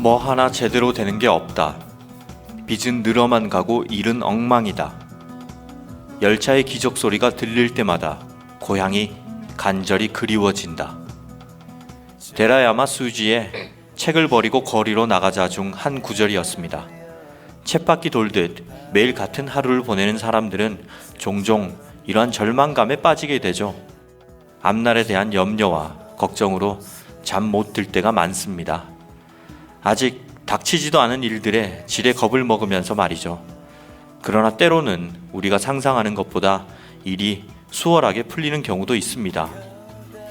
뭐 하나 제대로 되는 게 없다. 빚은 늘어만 가고 일은 엉망이다. 열차의 기적 소리가 들릴 때마다 고향이 간절히 그리워진다. 데라야마 수지의 책을 버리고 거리로 나가자 중 한 구절이었습니다. 쳇바퀴 돌듯 매일 같은 하루를 보내는 사람들은 종종 이러한 절망감에 빠지게 되죠. 앞날에 대한 염려와 걱정으로 잠 못 들 때가 많습니다. 아직 닥치지도 않은 일들에 지레 겁을 먹으면서 말이죠. 그러나 때로는 우리가 상상하는 것보다 일이 수월하게 풀리는 경우도 있습니다.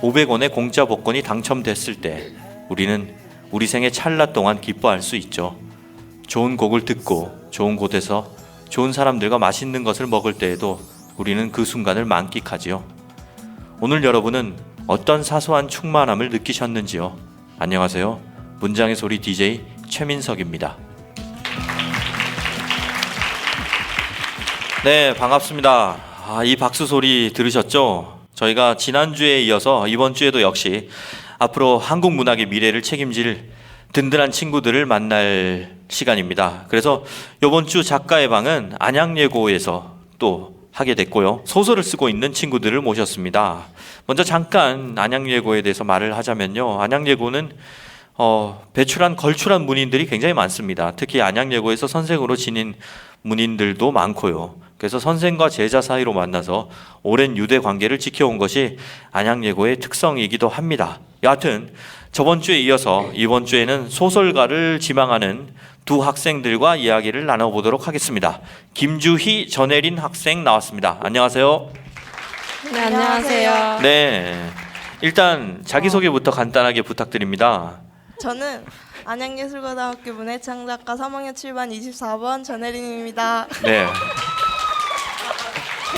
500원의 공짜 복권이 당첨됐을 때 우리는 우리 생의 찰나 동안 기뻐할 수 있죠. 좋은 곡을 듣고 좋은 곳에서 좋은 사람들과 맛있는 것을 먹을 때에도 우리는 그 순간을 만끽하지요. 오늘 여러분은 어떤 사소한 충만함을 느끼셨는지요? 안녕하세요. 문장의 소리 DJ 최민석입니다. 네, 반갑습니다. 이 박수 소리 들으셨죠? 저희가 지난주에 이어서 이번 주에도 역시 앞으로 한국 문학의 미래를 책임질 든든한 친구들을 만날 시간입니다. 그래서 이번 주 작가의 방은 안양예고에서 또 하게 됐고요. 소설을 쓰고 있는 친구들을 모셨습니다. 먼저 잠깐 안양예고에 대해서 말을 하자면요. 안양예고는 걸출한 문인들이 굉장히 많습니다. 특히 안양예고에서 선생으로 지닌 문인들도 많고요. 그래서 선생과 제자 사이로 만나서 오랜 유대 관계를 지켜온 것이 안양예고의 특성이기도 합니다. 여하튼 저번 주에 이어서 이번 주에는 소설가를 지망하는 두 학생들과 이야기를 나눠보도록 하겠습니다. 김주희, 전혜린 학생 나왔습니다. 안녕하세요. 네, 안녕하세요. 네, 일단 자기소개부터 간단하게 부탁드립니다. 저는 안양예술고등학교 문해창작과 3학년 7반 24번 전혜린입니다. 네.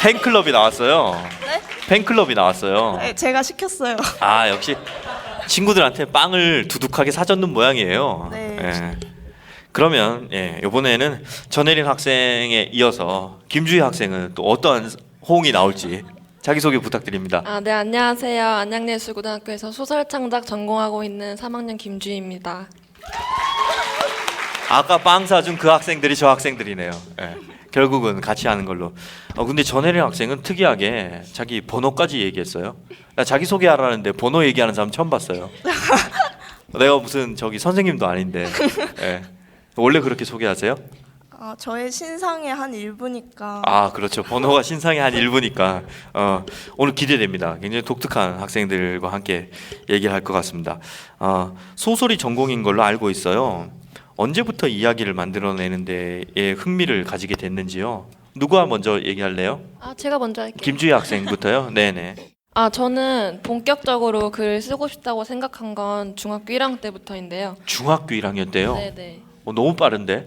팬클럽이 나왔어요. 네? 팬클럽이 나왔어요. 네, 제가 시켰어요. 아, 역시 친구들한테 빵을 두둑하게 사줬는 모양이에요. 네. 그러면 이번에는 전혜린 학생에 이어서 김주희 학생은 또 어떠한 호응이 나올지 자기소개 부탁드립니다. 네, 안녕하세요. 안양예술고등학교에서 소설창작 전공하고 있는 3학년 김주희입니다. 아까 빵 사준 그 학생들이 저 학생들이네요. 결국은 같이 하는 걸로. 근데 전혜린 학생은 특이하게 자기 번호까지 얘기했어요. 나 자기소개하라는데 번호 얘기하는 사람 처음 봤어요. 내가 무슨 저기 선생님도 아닌데. 원래 그렇게 소개하세요? 저의 신상의 한 일부니까. 그렇죠. 번호가 신상의 한 일부니까 오늘 기대됩니다. 굉장히 독특한 학생들과 함께 얘기를 할 것 같습니다. 소설이 전공인 걸로 알고 있어요. 언제부터 이야기를 만들어내는 데에 흥미를 가지게 됐는지요? 누가 먼저 얘기할래요? 제가 먼저 할게요. 김주희 학생부터요? 네네. 저는 본격적으로 글을 쓰고 싶다고 생각한 건 중학교 1학년 때부터인데요. 중학교 1학년 때요? 네네. 너무 빠른데?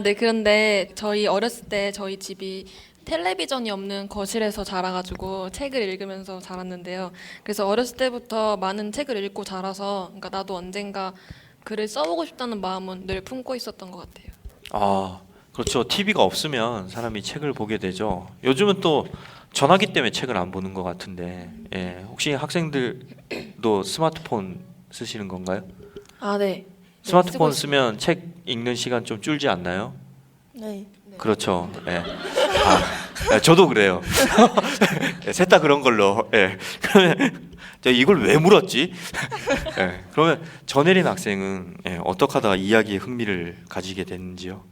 네, 그런데 저희 어렸을 때 저희 집이 텔레비전이 없는 거실에서 자라가지고 책을 읽으면서 자랐는데요. 그래서 어렸을 때부터 많은 책을 읽고 자라서 그러니까 나도 언젠가 글을 써보고 싶다는 마음은 늘 품고 있었던 것 같아요. 그렇죠. TV가 없으면 사람이 책을 보게 되죠. 요즘은 또 전화기 때문에 책을 안 보는 것 같은데 혹시 학생들도 스마트폰 쓰시는 건가요? 네. 스마트폰 쓰면 책 읽는 시간 좀 줄지 않나요? 네. 그렇죠. 저도 그래요. 셋 다 그런 걸로. 그러면 이걸 왜 물었지? 그러면 전혜린 학생은 어떻게 하다가 이야기에 흥미를 가지게 됐는지요?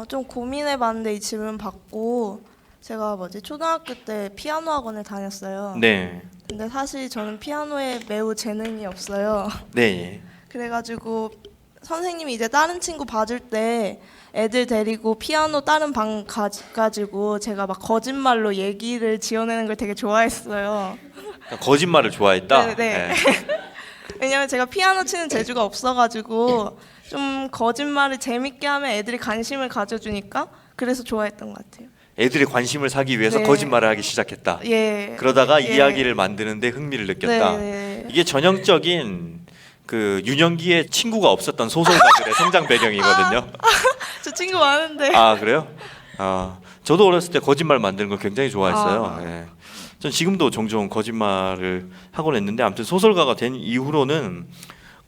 좀 고민해봤는데 이 질문 받고 제가 초등학교 때 피아노 학원을 다녔어요. 네. 근데 사실 저는 피아노에 매우 재능이 없어요. 네. 그래가지고 선생님이 이제 다른 친구 봐줄 때 애들 데리고 피아노 다른 방 가지고 제가 막 거짓말로 얘기를 지어내는 걸 되게 좋아했어요. 거짓말을 좋아했다? 네. 왜냐면 제가 피아노 치는 재주가 없어가지고 좀 거짓말을 재밌게 하면 애들이 관심을 가져주니까 그래서 좋아했던 것 같아요. 애들의 관심을 사기 위해서 네. 거짓말을 하기 시작했다. 예. 그러다가 이야기를 만드는데 흥미를 느꼈다. 네. 이게 전형적인 그 유년기에 친구가 없었던 소설가들의 성장 배경이거든요. 저 친구 많은데. 그래요? 저도 어렸을 때 거짓말 만드는 걸 굉장히 좋아했어요. 전 지금도 종종 거짓말을 하곤 했는데 아무튼 소설가가 된 이후로는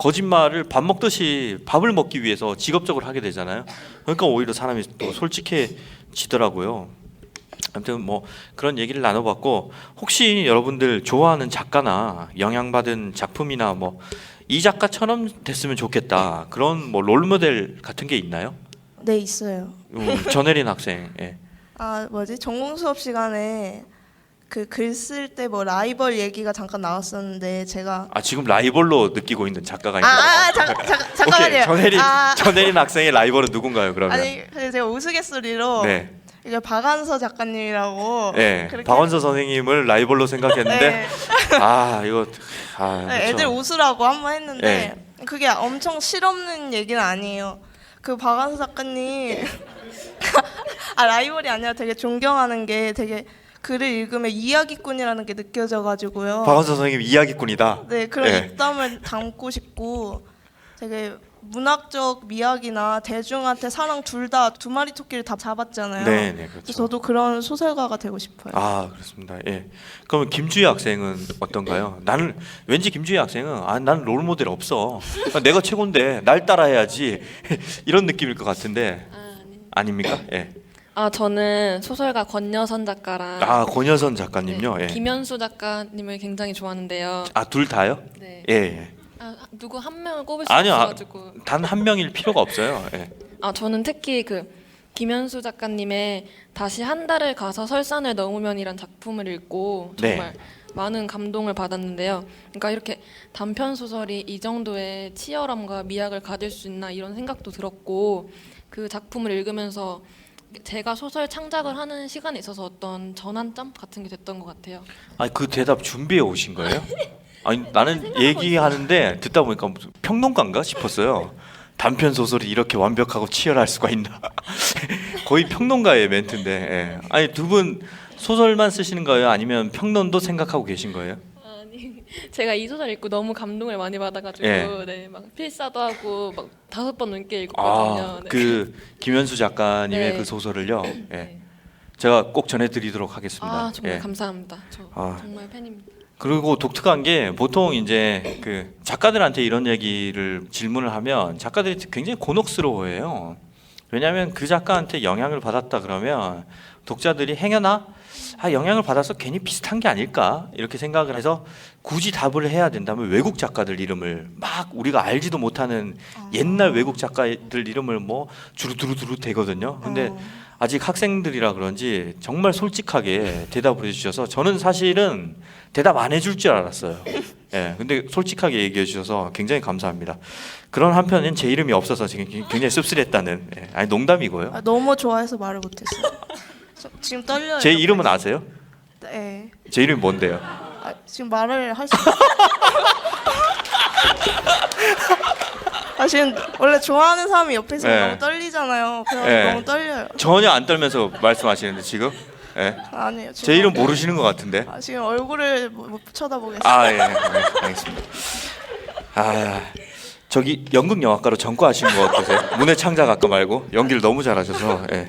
거짓말을 밥 먹듯이 밥을 먹기 위해서 직업적으로 하게 되잖아요. 그러니까 오히려 사람이 또 솔직해지더라고요. 아무튼 뭐 그런 얘기를 나눠봤고, 혹시 여러분들 좋아하는 작가나 영향받은 작품이나 뭐 이 작가처럼 됐으면 좋겠다 그런 뭐 롤모델 같은 게 있나요? 네, 있어요. 전혜린 학생. 예. 아, 뭐지? 전공 수업 시간에 그 글 쓸 때 뭐 라이벌 얘기가 잠깐 나왔었는데 제가 아 지금 라이벌로 느끼고 있는 작가가 있나요? 잠깐만요. 오케이, 전혜린 학생의 라이벌은 누군가요? 그러면? 아니, 그래서 제가 우스갯소리로 네. 이게 박완서 작가님이라고 네. 그렇게 박원서 선생님을 라이벌로 생각했는데 네. 아 이거 네, 그렇죠. 애들 웃으라고 한 번 했는데 그게 엄청 실없는 얘기는 아니에요. 그 박완서 작가님 아 라이벌이 아니라 되게 존경하는 게 되게 글을 읽으면 이야기꾼이라는 게 느껴져가지고요. 박원서 선생님 이야기꾼이다. 네, 그런 네. 입담을 담고 싶고 되게 문학적 미학이나 대중한테 사랑 둘 다 두 마리 토끼를 다 잡았잖아요. 네, 그래서 그렇죠. 저도 그런 소설가가 되고 싶어요. 아 그렇습니다. 예. 그러면 김주희 학생은 어떤가요? 나는 왠지 김주희 학생은 나는 롤 모델 없어. 내가 최고인데 날 따라해야지 이런 느낌일 것 같은데 아닙니까? 예. 아 저는 소설가 권여선 작가랑 아 권여선 작가님요. 네, 예. 김현수 작가님을 굉장히 좋아하는데요. 아 둘 다요? 네. 예. 예. 아, 누구 한 명을 꼽을 수 아니요, 없어가지고. 단 한 명일 필요가 없어요. 예. 아 저는 특히 그 김현수 작가님의 다시 한 달을 가서 설산을 넘으면이란 작품을 읽고 정말 많은 감동을 받았는데요. 그러니까 이렇게 단편 소설이 이 정도의 치열함과 미학을 가질 수 있나 이런 생각도 들었고, 그 작품을 읽으면서 제가 소설 창작을 하는 시간에 있어서 어떤 전환점 같은 게 됐던 것 같아요. 아니 그 대답 준비해 오신 거예요? 아니 나는 얘기하는데 듣다 보니까 무슨 평론가인가 싶었어요. 단편 소설이 이렇게 완벽하고 치열할 수가 있나? 거의 평론가의 멘트인데. 예. 아니 두 분 소설만 쓰시는 거예요? 아니면 평론도 생각하고 계신 거예요? 아니 제가 이 소설 읽고 너무 감동을 많이 받아가지고 예. 네, 막 필사도 하고 막 5번 넘게 읽었거든요. 네. 그 김현수 작가님의 네. 그 소설을요. 예. 네. 제가 꼭 전해드리도록 하겠습니다. 아 정말 예. 감사합니다. 저 아. 정말 팬입니다. 그리고 독특한 게 보통 이제 그 작가들한테 이런 얘기를 질문을 하면 작가들이 굉장히 곤혹스러워해요. 왜냐하면 그 작가한테 영향을 받았다 그러면 독자들이 행여나 영향을 받아서 괜히 비슷한 게 아닐까 이렇게 생각을 해서 굳이 답을 해야 된다면 외국 작가들 이름을 막 우리가 알지도 못하는 옛날 외국 작가들 이름을 뭐 주루두루두루 대거든요. 근데 아직 학생들이라 그런지 정말 솔직하게 대답을 해주셔서 저는 사실은 대답 안 해줄 줄 알았어요. 예, 근데 솔직하게 얘기해 주셔서 굉장히 감사합니다. 그런 한편엔 제 이름이 없어서 지금 굉장히 씁쓸했다는. 예, 아니 농담이고요. 아, 너무 좋아해서 말을 못했어요. 지금 떨려요. 제 이름은 아세요? 네. 제 이름이 뭔데요? 아, 지금 말을 할 수. 아 지금 원래 좋아하는 사람이 옆에 있으면 네. 너무 떨리잖아요. 그래서 네. 너무 떨려요. 전혀 안 떨면서 말씀하시는데 지금. 예. 아니에요. 제 이름 모르시는 것 같은데. 아, 지금 얼굴을 못 쳐다보겠어요. 아 예, 알겠습니다. 아 저기 연극 영화과로 전과하시는 거 어떠세요? 문해 창작학과 말고 연기를 너무 잘하셔서. 예.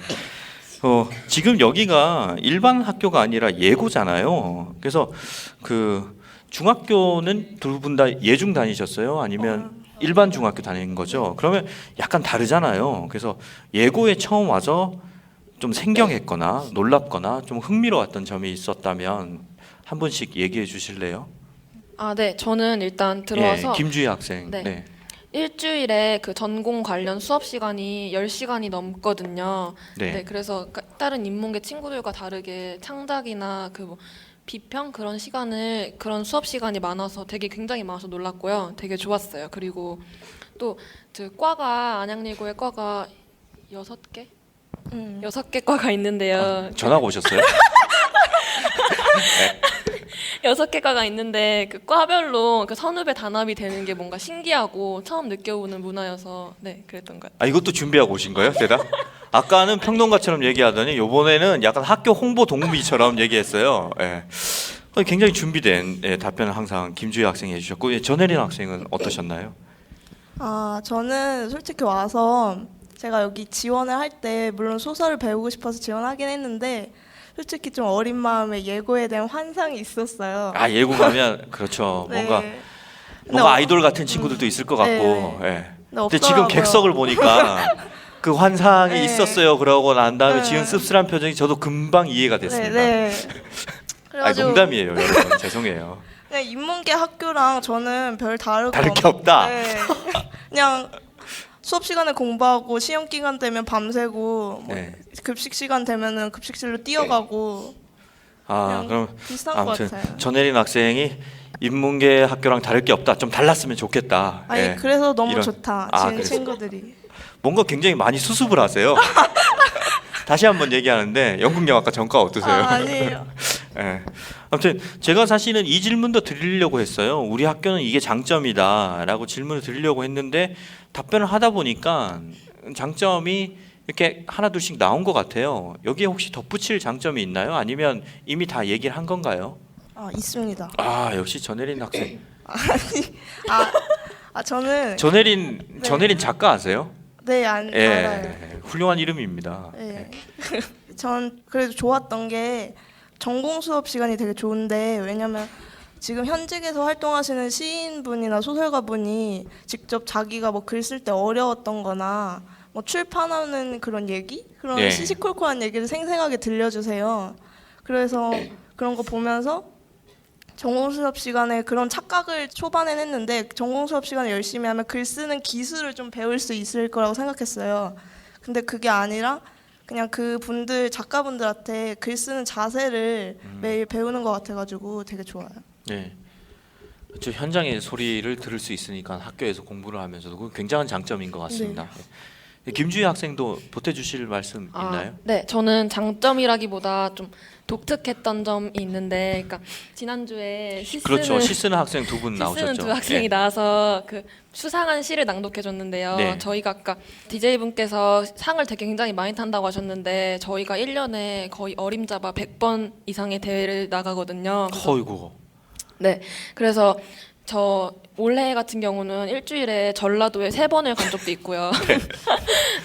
지금 여기가 일반 학교가 아니라 예고잖아요. 그래서 그 중학교는 두 분 다 예중 다니셨어요? 아니면 일반 중학교 다니는 거죠? 그러면 약간 다르잖아요. 그래서 예고에 처음 와서 좀 생경했거나 놀랍거나 좀 흥미로웠던 점이 있었다면 한 분씩 얘기해 주실래요? 아 네, 저는 일단 들어와서 예, 김주희 학생. 네. 네. 일주일에 그 전공 관련 수업 시간이 10시간이 넘거든요. 네. 네, 그래서 다른 인문계 친구들과 다르게 창작이나 그 뭐 비평 그런 시간을 그런 수업 시간이 많아서 되게 굉장히 많아서 놀랐고요. 되게 좋았어요. 그리고 또 그 과가 안양예고의 과가 6개? 6개 과가 있는데요. 전화가 오셨어요? 6개 과가 있는데 그 과별로 그 선후배 단합이 되는 게 뭔가 신기하고 처음 느껴보는 문화여서 네, 그랬던 것 같아요. 아 이것도 준비하고 오신 거예요, 대답? 아까는 평론가처럼 얘기하더니 이번에는 약간 학교 홍보 동무이처럼 얘기했어요. 예. 굉장히 준비된 답변을 항상 김주희 학생이 해주셨고 전혜린 학생은 어떠셨나요? 아 저는 솔직히 와서 제가 여기 지원을 할 때 물론 소설을 배우고 싶어서 지원하긴 했는데 솔직히 좀 어린 마음에 예고에 대한 환상이 있었어요. 아 예고 가면 그렇죠. 네. 뭔가 뭔가 어- 아이돌 같은 친구들도 있을 것 같고. 네. 예. 근데 근데 지금 없더라고요. 객석을 보니까 그 환상이 네. 있었어요. 그러고 난 다음에 네. 지은 씁쓸한 표정이 저도 금방 이해가 됐습니다. 네. 아, 그래가지고 농담이에요, 여러분. 죄송해요. 그냥 인문계 학교랑 저는 별 다를 게 없다. 네. 그냥 수업 시간에 공부하고 시험 기간 되면 밤새고 뭐 네. 급식 시간 되면은 급식실로 뛰어가고 아, 그냥 그럼 비슷한 아무튼 것 같아요. 전혜린 학생이 인문계 학교랑 다를 게 없다. 좀 달랐으면 좋겠다. 아니 예. 그래서 너무 이런- 좋다. 아, 지금 그래서. 친구들이. 뭔가 굉장히 많이 수습을 하세요. 다시 한번 얘기하는데 연극영화과 전과 어떠세요? 아니에요. 예. 아무튼 제가 사실은 이 질문도 드리려고 했어요. 우리 학교는 이게 장점이다라고 질문을 드리려고 했는데 답변을 하다 보니까 장점이 이렇게 하나 둘씩 나온 것 같아요. 여기에 혹시 덧붙일 장점이 있나요? 아니면 이미 다 얘기를 한 건가요? 아 있습니다. 아, 역시 전혜린 학생. 저는 전혜린 작가 아세요? 네 예, 알아요. 훌륭한 이름입니다. 네. 전 그래도 좋았던 게 전공 수업 시간이 되게 좋은데 왜냐면 지금 현직에서 활동하시는 시인분이나 소설가분이 직접 자기가 뭐 글 쓸 때 어려웠던-거나 뭐 출판하는 그런 얘기 그런 네. 시시콜콜한 얘기를 생생하게 들려주세요. 그래서 그런 거 보면서 전공 수업 시간에 그런 착각을 초반엔 했는데 전공 수업 시간에 열심히 하면 글 쓰는 기술을 좀 배울 수 있을 거라고 생각했어요. 근데 그게 아니라 그냥 그 분들 작가분들한테 글 쓰는 자세를 매일 배우는 것 같아가지고 되게 좋아요. 네. 저 현장의 소리를 들을 수 있으니까 학교에서 공부를 하면서도 그건 굉장한 장점인 것 같습니다. 네. 김주희 학생도 보태주실 말씀 있나요? 네, 저는 장점이라기보다 좀 독특했던 점이 있는데, 그러니까 지난주에 그렇죠. 시 쓰는 학생 두 분 시 나오셨죠. 쓰는 두 학생이 네. 나와서 그 수상한 시를 낭독해줬는데요. 네. 저희가 아까 DJ 분께서 상을 되게 굉장히 많이 탄다고 하셨는데 저희가 1년에 거의 어림잡아 100번 이상의 대회를 나가거든요. 그래서 어이구. 네, 그래서 저 올해 같은 경우는 일주일에 전라도에 3번을 간 적도 있고요.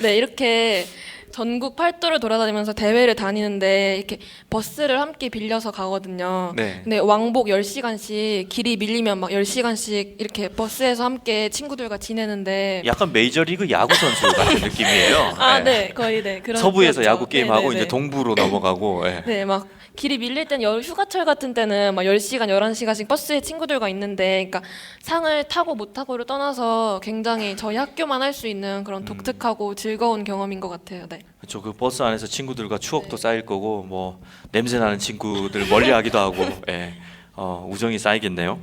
네, 이렇게 전국 팔도를 돌아다니면서 대회를 다니는데 이렇게 버스를 함께 빌려서 가거든요. 네. 근데 왕복 10시간씩 길이 밀리면 막 10시간씩 이렇게 버스에서 함께 친구들과 지내는데 약간 메이저리그 야구 선수 같은 느낌이에요. 아, 네. 네, 거의 네. 그런 서부에서 그렇죠. 야구 게임 하고 네, 네, 이제 네. 동부로 넘어가고. 예. 네, 막 길이 밀릴 땐 휴가철 같은 때는 막 10시간, 11시간씩 버스에 친구들과 있는데 그러니까 상을 타고 못 타고를 떠나서 굉장히 저희 학교만 할 수 있는 그런 독특하고 즐거운 경험인 것 같아요. 네. 그렇죠. 그 버스 안에서 친구들과 추억도 쌓일 거고 뭐 냄새 나는 친구들 멀리하기도 하고 예. 우정이 쌓이겠네요.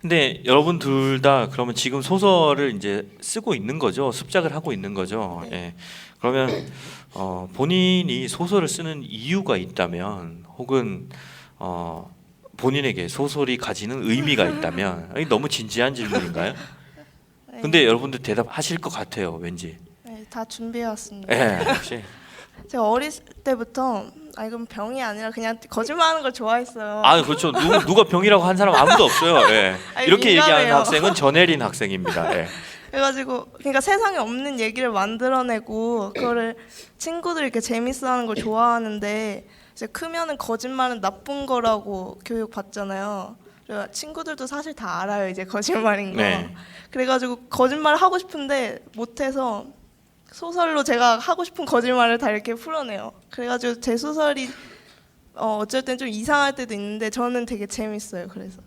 근데 여러분 둘 다 그러면 지금 소설을 이제 쓰고 있는 거죠. 습작을 하고 있는 거죠. 예. 그러면 본인이 소설을 쓰는 이유가 있다면 혹은 본인에게 소설이 가지는 의미가 있다면 아니, 너무 진지한 질문인가요? 근데 여러분들 대답하실 것 같아요. 왠지. 네, 다 준비해왔습니다. 예. 역시. 제가 어렸을 때부터 이건 병이 아니라 그냥 거짓말하는 걸 좋아했어요. 아 그렇죠. 누가 병이라고 한 사람 아무도 없어요. 예. 아니, 이렇게 얘기하는 민감해요. 학생은 전혜린 학생입니다. 예. 그래가지고 그러니까 세상에 없는 얘기를 만들어내고 그거를 친구들이 이렇게 재밌어하는 걸 좋아하는데 이제 크면은 거짓말은 나쁜 거라고 교육 받잖아요. 그래서 친구들도 사실 다 알아요 이제 거짓말인 거. 네. 그래가지고 거짓말을 하고 싶은데 못해서 소설로 제가 하고 싶은 거짓말을 다 이렇게 풀어내요. 그래가지고 제 소설이 어쩔 땐 좀 이상할 때도 있는데 저는 되게 재밌어요. 그래서.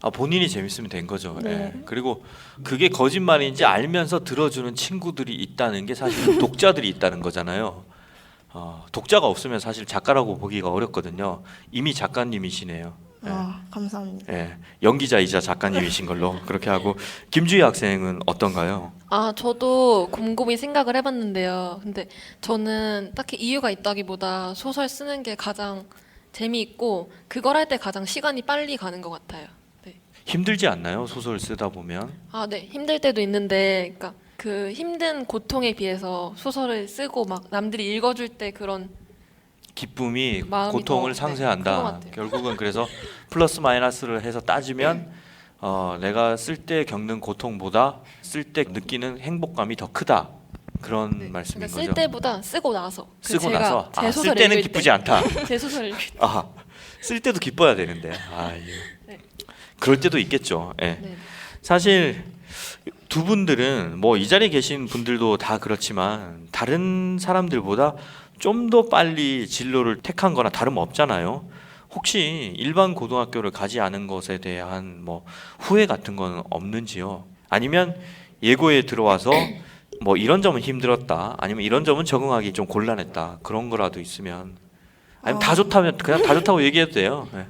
아 본인이 재밌으면 된 거죠. 네. 예. 그리고 그게 거짓말인지 알면서 들어주는 친구들이 있다는 게 사실 독자들이 있다는 거잖아요. 독자가 없으면 사실 작가라고 보기가 어렵거든요. 이미 작가님이시네요. 예. 감사합니다. 예. 연기자이자 작가님이신 걸로 그렇게 하고 김주희 학생은 어떤가요? 아, 저도 곰곰이 생각을 해봤는데요. 근데 저는 딱히 이유가 있다기보다 소설 쓰는 게 가장 재미있고 그걸 할 때 가장 시간이 빨리 가는 것 같아요. 네. 힘들지 않나요? 소설 쓰다 보면. 아, 네. 힘들 때도 있는데, 그러니까 그 힘든 고통에 비해서 소설을 쓰고 막 남들이 읽어줄 때 그런 기쁨이 마음이 고통을 더, 네, 큰것 상쇄한다. 같아요. 결국은 그래서 플러스 마이너스를 해서 따지면 내가 쓸 때 겪는 고통보다 쓸 때 느끼는 행복감이 더 크다. 그런 네. 말씀인 그러니까 거죠. 쓸 때보다 쓰고 나서. 쓰고 제가 나서 제 쓸 소설 때는 읽을 기쁘지 때, 않다. 제 소설 읽을 때. 쓸 때도 기뻐야 되는데. 이거. 네. 그럴 때도 있겠죠. 예. 네. 사실 두 분들은 뭐 이 자리에 계신 분들도 다 그렇지만 다른 사람들보다 좀 더 빨리 진로를 택한 거나 다름없잖아요. 혹시 일반 고등학교를 가지 않은 것에 대한 뭐 후회 같은 건 없는지요? 아니면 예고에 들어와서 뭐 이런 점은 힘들었다, 아니면 이런 점은 적응하기 좀 곤란했다, 그런 거라도 있으면, 아니면 다 좋다면 그냥 다 좋다고 얘기해도 돼요. 예.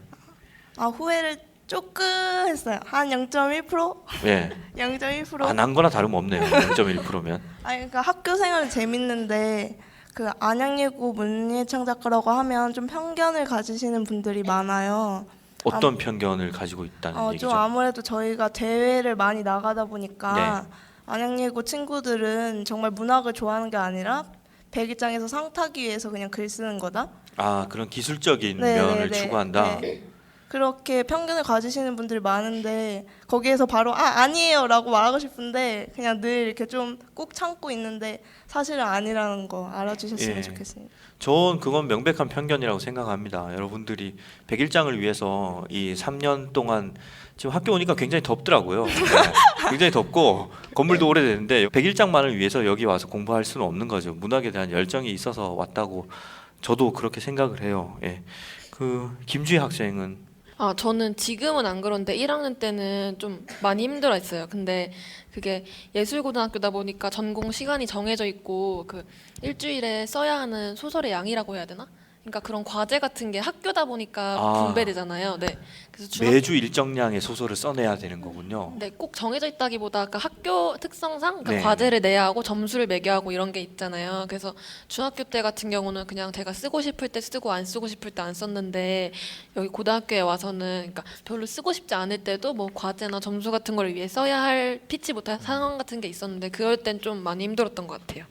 후회를 조금 했어요. 한 0.1%? 예. 0.1%? 안 한 거나 다름없네요. 0.1%면. 아니 그러니까 학교 생활은 재밌는데 그 안양예고 문예창작과라고 하면 좀 편견을 가지시는 분들이 많아요. 어떤 편견을 가지고 있다는 얘기죠? 좀 아무래도 저희가 대회를 많이 나가다 보니까 네. 안양예고 친구들은 정말 문학을 좋아하는 게 아니라 백일장에서 상 타기 위해서 그냥 글 쓰는 거다. 아, 그런 기술적인 네, 면을 네, 네. 추구한다. 네. 그렇게 편견을 가지시는 분들이 많은데 거기에서 바로 아니에요라고 말하고 싶은데 그냥 늘 이렇게 좀 꾹 참고 있는데 사실은 아니라는 거 알아주셨으면 예. 좋겠습니다. 전 그건 명백한 편견이라고 생각합니다. 여러분들이 백일장을 위해서 이 3년 동안 지금 학교 오니까 굉장히 덥더라고요. 네. 굉장히 덥고 건물도 오래됐는데 백일장만을 위해서 여기 와서 공부할 수는 없는 거죠. 문학에 대한 열정이 있어서 왔다고 저도 그렇게 생각을 해요. 예. 그 김주희 학생은 저는 지금은 안 그런데 1학년 때는 좀 많이 힘들었어요. 근데 그게 예술고등학교다 보니까 전공 시간이 정해져 있고 그 일주일에 써야 하는 소설의 양이라고 해야 되나? 그러니까 그런 과제 같은 게 학교다 보니까 분배되잖아요. 네. 그래서 매주 일정량의 소설을 써내야 되는 거군요. 네, 꼭 정해져 있다기보다 그 학교 특성상 그 네. 과제를 내야 하고 점수를 매겨야 하고 이런 게 있잖아요. 그래서 중학교 때 같은 경우는 그냥 제가 쓰고 싶을 때 쓰고 안 쓰고 싶을 때 안 썼는데 여기 고등학교에 와서는 그러니까 별로 쓰고 싶지 않을 때도 뭐 과제나 점수 같은 걸 위해 써야 할 피치 못할 상황 같은 게 있었는데 그럴 땐 좀 많이 힘들었던 것 같아요.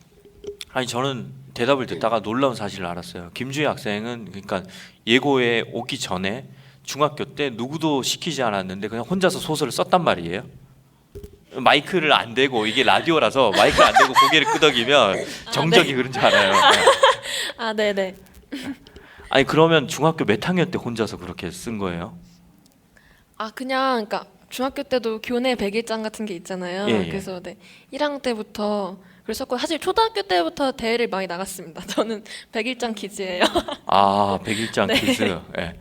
아니 저는 대답을 듣다가 놀라운 사실을 알았어요. 김주희 학생은 그러니까 예고에 오기 전에 중학교 때 누구도 시키지 않았는데 그냥 혼자서 소설을 썼단 말이에요. 마이크를 안 대고, 이게 라디오라서 마이크를 안 대고 고개를 끄덕이면 정적이 그런 줄 알아요. 아, 네네. 아니 그러면 중학교 몇 학년 때 혼자서 그렇게 쓴 거예요? 그냥 그러니까 중학교 때도 교내 백일장 같은 게 있잖아요. 예, 예. 그래서 네, 1학년 때부터 그랬었고 사실 초등학교 때부터 대회를 많이 나갔습니다. 저는 백일장 키즈예요. 아, 백일장 네. 퀴즈. 예.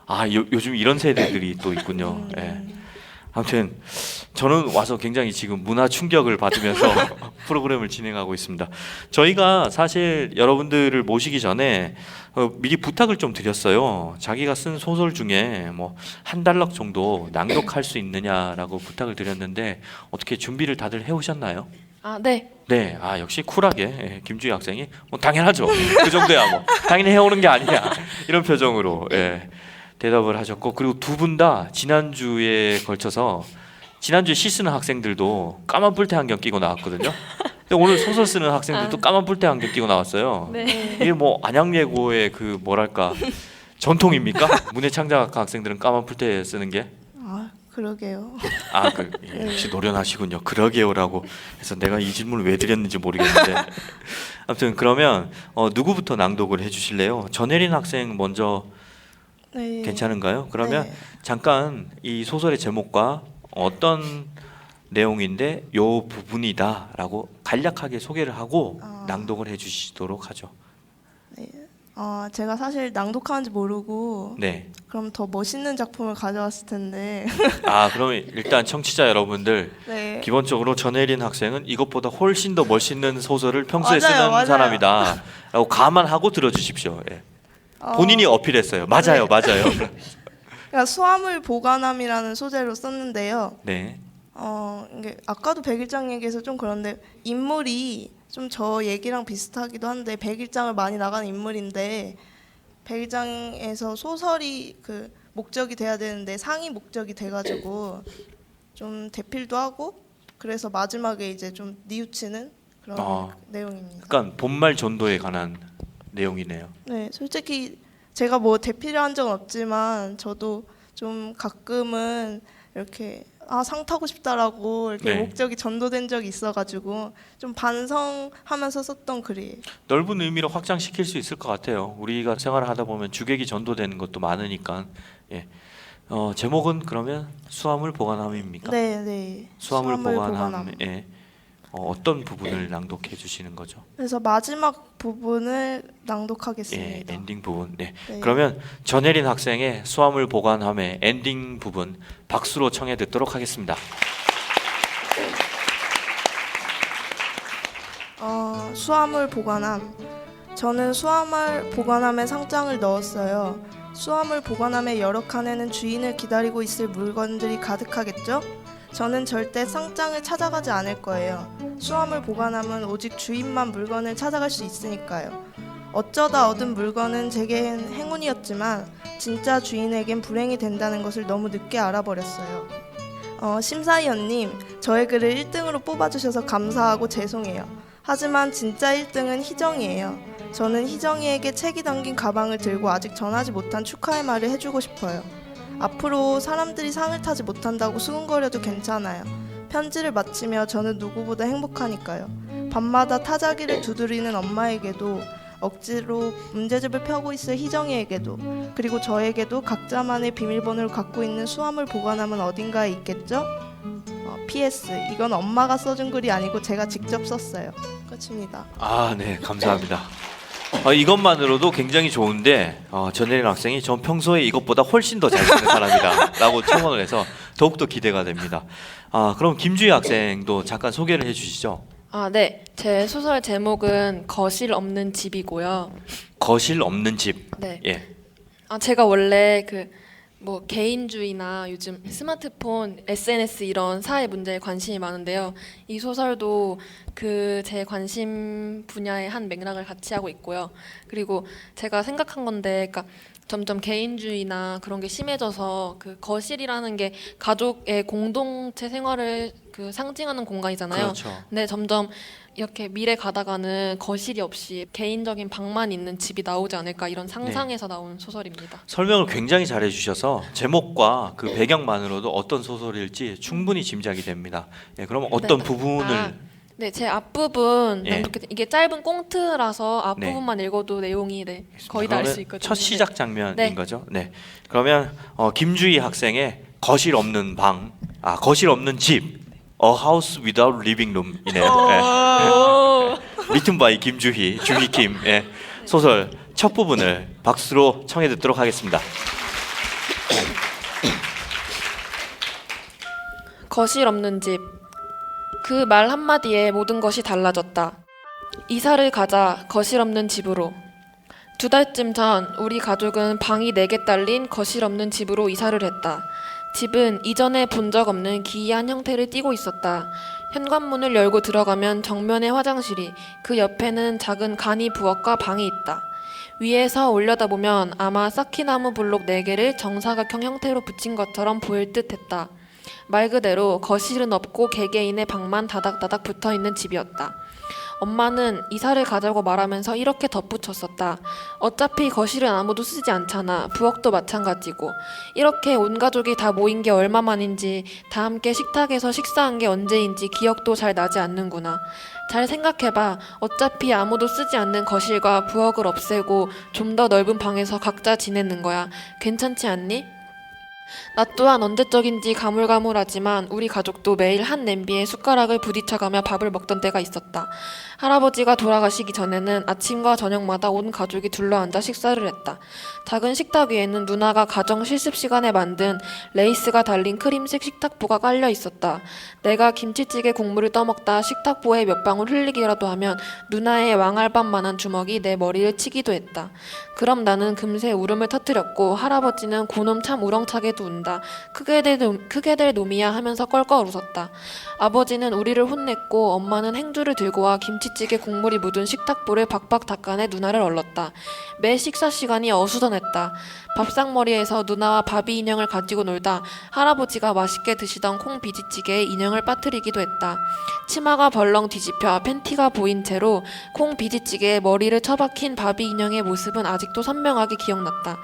아, 요즘 이런 세대들이 또 있군요. 예. 아무튼 저는 와서 굉장히 지금 문화 충격을 받으면서 프로그램을 진행하고 있습니다. 저희가 사실 여러분들을 모시기 전에 미리 부탁을 좀 드렸어요. 자기가 쓴 소설 중에 뭐 한 달락 정도 낭독할 수 있느냐라고 부탁을 드렸는데 어떻게 준비를 다들 해오셨나요? 네. 네, 역시 쿨하게 김주희 학생이 뭐 당연하죠. 그 정도야 뭐 당연히 해오는 게 아니냐 이런 표정으로 대답을 하셨고, 그리고 두 분 다 지난주에 걸쳐서 지난주에 시 쓰는 학생들도 까만 뿔테 안경 끼고 나왔거든요. 근데 오늘 소설 쓰는 학생들도 까만 뿔테 안경 끼고 나왔어요. 네. 이게 뭐 안양예고의 그 뭐랄까 전통입니까? 문예창작 학생들은 까만 뿔테 쓰는 게? 그러게요. 역시 노련하시군요. 그러게요라고 해서 내가 이 질문을 왜 드렸는지 모르겠는데 아무튼 그러면 누구부터 낭독을 해주실래요? 전혜린 학생 먼저. 네. 괜찮은가요? 그러면 네. 잠깐 이 소설의 제목과 어떤 내용인데 요 부분이다라고 간략하게 소개를 하고 낭독을 해주시도록 하죠. 제가 사실 낭독하는지 모르고 네. 그럼 더 멋있는 작품을 가져왔을 텐데. 그러면 일단 청취자 여러분들 네. 기본적으로 전혜린 학생은 이것보다 훨씬 더 멋있는 소설을 평소에 맞아요, 쓰는 맞아요. 사람이다라고 감안하고 들어주십시오. 예. 본인이 어필했어요. 맞아요, 네. 맞아요. 그러니까 수화물 보관함이라는 소재로 썼는데요. 네. 이게 아까도 백일장 얘기해서 좀 그런데 인물이 좀 저 얘기랑 비슷하기도 한데 백일장을 많이 나가는 인물인데 백일장에서 소설이 그 목적이 돼야 되는데 상이 목적이 돼가지고 좀 대필도 하고 그래서 마지막에 이제 좀 뉘우치는 그런 내용입니다. 그러니까 본말 전도에 관한 내용이네요. 네, 솔직히 제가 뭐 대필을 한 적은 없지만 저도 좀 가끔은 이렇게 상 타고 싶다라고 이렇게 네. 목적이 전도된 적이 있어가지고 좀 반성하면서 썼던 글이에요. 넓은 의미로 확장시킬 수 있을 것 같아요. 우리가 생활을 하다 보면 주객이 전도되는 것도 많으니까. 예. 제목은 그러면 수화물 보관함입니까? 네, 네. 수화물 보관함. 보관함에 어떤 부분을 낭독해 주시는 거죠? 그래서 마지막 부분을 낭독하겠습니다. 예, 엔딩 부분. 네. 네. 그러면 전혜린 학생의 수화물 보관함의 엔딩 부분 박수로 청해 듣도록 하겠습니다. 수화물 보관함. 저는 수화물 보관함에 상장을 넣었어요. 수화물 보관함의 여러 칸에는 주인을 기다리고 있을 물건들이 가득하겠죠? 저는 절대 상장을 찾아가지 않을 거예요. 수화물 보관함은 오직 주인만 물건을 찾아갈 수 있으니까요. 어쩌다 얻은 물건은 제겐 행운이었지만 진짜 주인에겐 불행이 된다는 것을 너무 늦게 알아버렸어요. 심사위원님, 저의 글을 1등으로 뽑아주셔서 감사하고 죄송해요. 하지만 진짜 1등은 희정이에요. 저는 희정이에게 책이 담긴 가방을 들고 아직 전하지 못한 축하의 말을 해주고 싶어요. 앞으로 사람들이 상을 타지 못한다고 수군거려도 괜찮아요. 편지를 마치며 저는 누구보다 행복하니까요. 밤마다 타자기를 두드리는 엄마에게도, 억지로 문제집을 펴고 있을 희정이에게도, 그리고 저에게도 각자만의 비밀번호를 갖고 있는 수화물 보관함은 어딘가에 있겠죠? PS, 이건 엄마가 써준 글이 아니고 제가 직접 썼어요. 끝입니다. 아, 네, 감사합니다. 이것만으로도 굉장히 좋은데 전혜린 학생이 전 평소에 이것보다 훨씬 더 잘 쓰는 사람이다라고 첨언을 해서 더욱더 기대가 됩니다. 그럼 김주희 학생도 잠깐 소개를 해주시죠. 네. 제 소설 제목은 거실 없는 집이고요. 거실 없는 집. 네. 예. 제가 원래 개인주의나 요즘 스마트폰, SNS 이런 사회 문제에 관심이 많은데요. 이 소설도 제 관심 분야의 한 맥락을 같이 하고 있고요. 그리고 제가 생각한 건데, 그러니까 점점 개인주의나 그런 게 심해져서 거실이라는 게 가족의 공동체 생활을 상징하는 공간이잖아요. 그렇죠. 근데 점점 이렇게 미래 가다가는 거실이 없이 개인적인 방만 있는 집이 나오지 않을까 이런 상상에서 나온 소설입니다. 설명을 굉장히 잘해 주셔서 제목과 그 배경만으로도 어떤 소설일지 충분히 짐작이 됩니다. 예, 그럼 어떤 부분을 네, 제 앞부분 예. 이게 짧은 꽁트라서 앞부분만 네. 읽어도 내용이 거의 다 알 수 그러면 있거든요. 첫 시작 장면인 네. 거죠. 네. 그러면 김주희 학생의 거실 없는 방, 거실 없는 집, A House Without Living Room이네요. 예. 리튼 바이 김주희, 주희킴 소설 첫 부분을 박수로 청해 듣도록 하겠습니다. 거실 없는 집. 그 말 한마디에 모든 것이 달라졌다. 이사를 가자 거실 없는 집으로. 2달쯤 전 우리 가족은 방이 4개 딸린 거실 없는 집으로 이사를 했다. 집은 이전에 본 적 없는 기이한 형태를 띠고 있었다. 현관문을 열고 들어가면 정면에 화장실이, 그 옆에는 작은 간이 부엌과 방이 있다. 위에서 올려다보면 아마 쌓기나무 블록 4개를 정사각형 형태로 붙인 것처럼 보일 듯 했다. 말 그대로 거실은 없고 개개인의 방만 다닥다닥 붙어있는 집이었다. 엄마는 이사를 가자고 말하면서 이렇게 덧붙였었다. 어차피 거실은 아무도 쓰지 않잖아. 부엌도 마찬가지고. 이렇게 온 가족이 다 모인 게 얼마만인지, 다 함께 식탁에서 식사한 게 언제인지 기억도 잘 나지 않는구나. 잘 생각해봐. 어차피 아무도 쓰지 않는 거실과 부엌을 없애고 좀 더 넓은 방에서 각자 지내는 거야. 괜찮지 않니? 나 또한 언제적인지 가물가물하지만 우리 가족도 매일 한 냄비에 숟가락을 부딪혀가며 밥을 먹던 때가 있었다. 할아버지가 돌아가시기 전에는 아침과 저녁마다 온 가족이 둘러앉아 식사를 했다. 작은 식탁 위에는 누나가 가정 실습 시간에 만든 레이스가 달린 크림색 식탁보가 깔려 있었다. 내가 김치찌개 국물을 떠먹다 식탁보에 몇 방울 흘리기라도 하면 누나의 왕알밥만한 주먹이 내 머리를 치기도 했다. 그럼 나는 금세 울음을 터뜨렸고 할아버지는 고놈 참 우렁차게도 운다. 크게 될 놈이야 하면서 껄껄 웃었다. 아버지는 우리를 혼냈고 엄마는 행주를 들고 와 김치찌개 국물이 묻은 식탁보를 박박 닦아내 누나를 얼렀다. 매 식사 시간이 어수선했다. 밥상머리에서 누나와 바비 인형을 가지고 놀다 할아버지가 맛있게 드시던 콩 비지찌개에 인형을 빠뜨리기도 했다. 치마가 벌렁 뒤집혀 팬티가 보인 채로 콩 비지찌개에 머리를 처박힌 바비 인형의 모습은 아직도 선명하게 기억났다.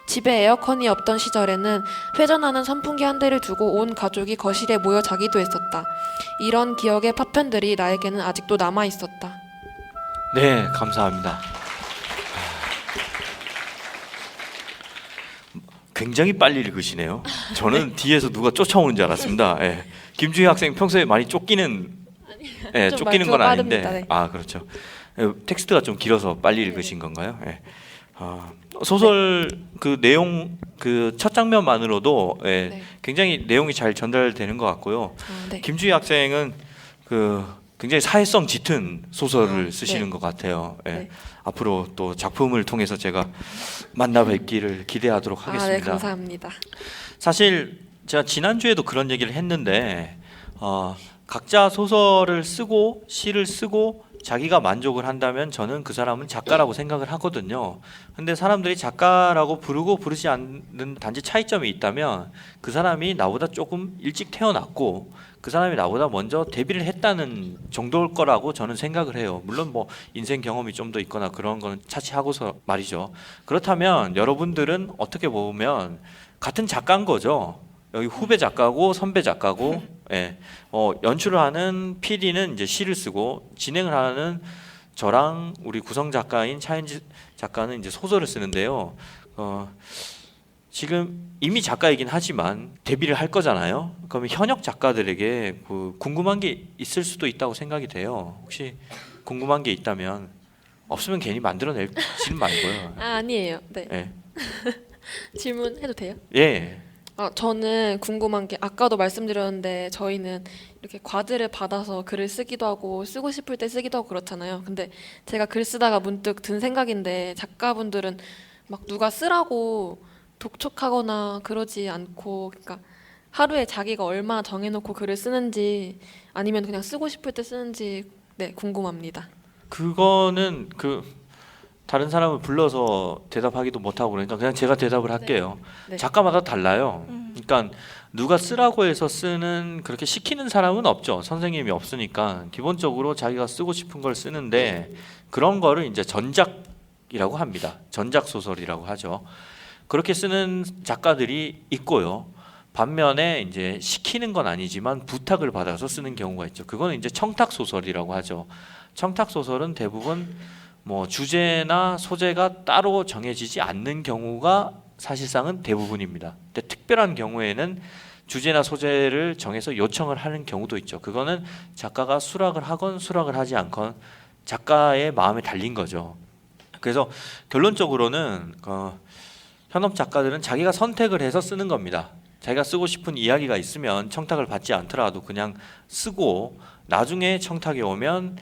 집에 에어컨이 없던 시절에는 회전하는 선풍기 한 대를 두고 온 가족이 거실에 모여 자기도 했었다. 이런 기억의 파편들이 나에게는 아직도 남아있었다. 네, 감사합니다. 굉장히 빨리 읽으시네요. 저는 뒤에서 누가 쫓아오는 줄 알았습니다. 예. 김주희 학생 평소에 많이 쫓기는 예, 좀 쫓기는 말투가 건 아닌데 빠릅니다. 네. 아 그렇죠. 예, 텍스트가 좀 길어서 빨리 읽으신 건가요? 예. 소설 그 내용 그 첫 장면만으로도 예, 네. 굉장히 내용이 잘 전달되는 것 같고요. 네. 김주희 학생은 그 굉장히 사회성 짙은 소설을 쓰시는 네. 것 같아요. 예. 네. 앞으로 또 작품을 통해서 제가 만나 뵙기를 기대하도록 아, 네, 하겠습니다. 감사합니다. 사실 제가 지난주에도 그런 얘기를 했는데 각자 소설을 쓰고 시를 쓰고 자기가 만족을 한다면 저는 그 사람은 작가라고 생각을 하거든요. 근데 사람들이 작가라고 부르고 부르지 않는 단지 차이점이 있다면 그 사람이 나보다 조금 일찍 태어났고 그 사람이 나보다 먼저 데뷔를 했다는 정도일 거라고 저는 생각을 해요. 물론 뭐 인생 경험이 좀 더 있거나 그런 거는 차치하고서 말이죠. 그렇다면 여러분들은 어떻게 보면 같은 작가인 거죠. 여기 후배 작가고 선배 작가고 예. 연출을 하는 PD는 이제 시를 쓰고 진행을 하는 저랑 우리 구성 작가인 차현지 작가는 이제 소설을 쓰는데요. 지금 이미 작가이긴 하지만 데뷔를 할 거잖아요. 그러면 현역 작가들에게 궁금한 게 있을 수도 있다고 생각이 돼요. 혹시 궁금한 게 있다면 없으면 괜히 만들어내지는 말고요. 아, 아니에요. 네. 예. 질문해도 돼요? 예. 저는 궁금한 게 아까도 말씀드렸는데 저희는 이렇게 과제를 받아서 글을 쓰기도 하고 쓰고 싶을 때 쓰기도 하고 그렇잖아요. 근데 제가 글 쓰다가 문득 든 생각인데 작가분들은 막 누가 쓰라고 독촉하거나 그러지 않고 그러니까 하루에 자기가 얼마 정해놓고 글을 쓰는지 아니면 그냥 쓰고 싶을 때 쓰는지 네, 궁금합니다. 그거는 다른 사람을 불러서 대답하기도 못하고 그러니까 그냥 제가 대답을 할게요. 네. 작가마다 달라요. 그러니까 누가 쓰라고 해서 쓰는 그렇게 시키는 사람은 없죠. 선생님이 없으니까 기본적으로 자기가 쓰고 싶은 걸 쓰는데 그런 거를 이제 전작이라고 합니다. 전작 소설이라고 하죠. 그렇게 쓰는 작가들이 있고요. 반면에 이제 시키는 건 아니지만 부탁을 받아서 쓰는 경우가 있죠. 그거는 이제 청탁 소설이라고 하죠. 청탁 소설은 대부분 뭐 주제나 소재가 따로 정해지지 않는 경우가 사실상은 대부분입니다. 근데 특별한 경우에는 주제나 소재를 정해서 요청을 하는 경우도 있죠. 그거는 작가가 수락을 하건 수락을 하지 않건 작가의 마음에 달린 거죠. 그래서 결론적으로는 현업 작가들은 자기가 선택을 해서 쓰는 겁니다. 자기가 쓰고 싶은 이야기가 있으면 청탁을 받지 않더라도 그냥 쓰고 나중에 청탁이 오면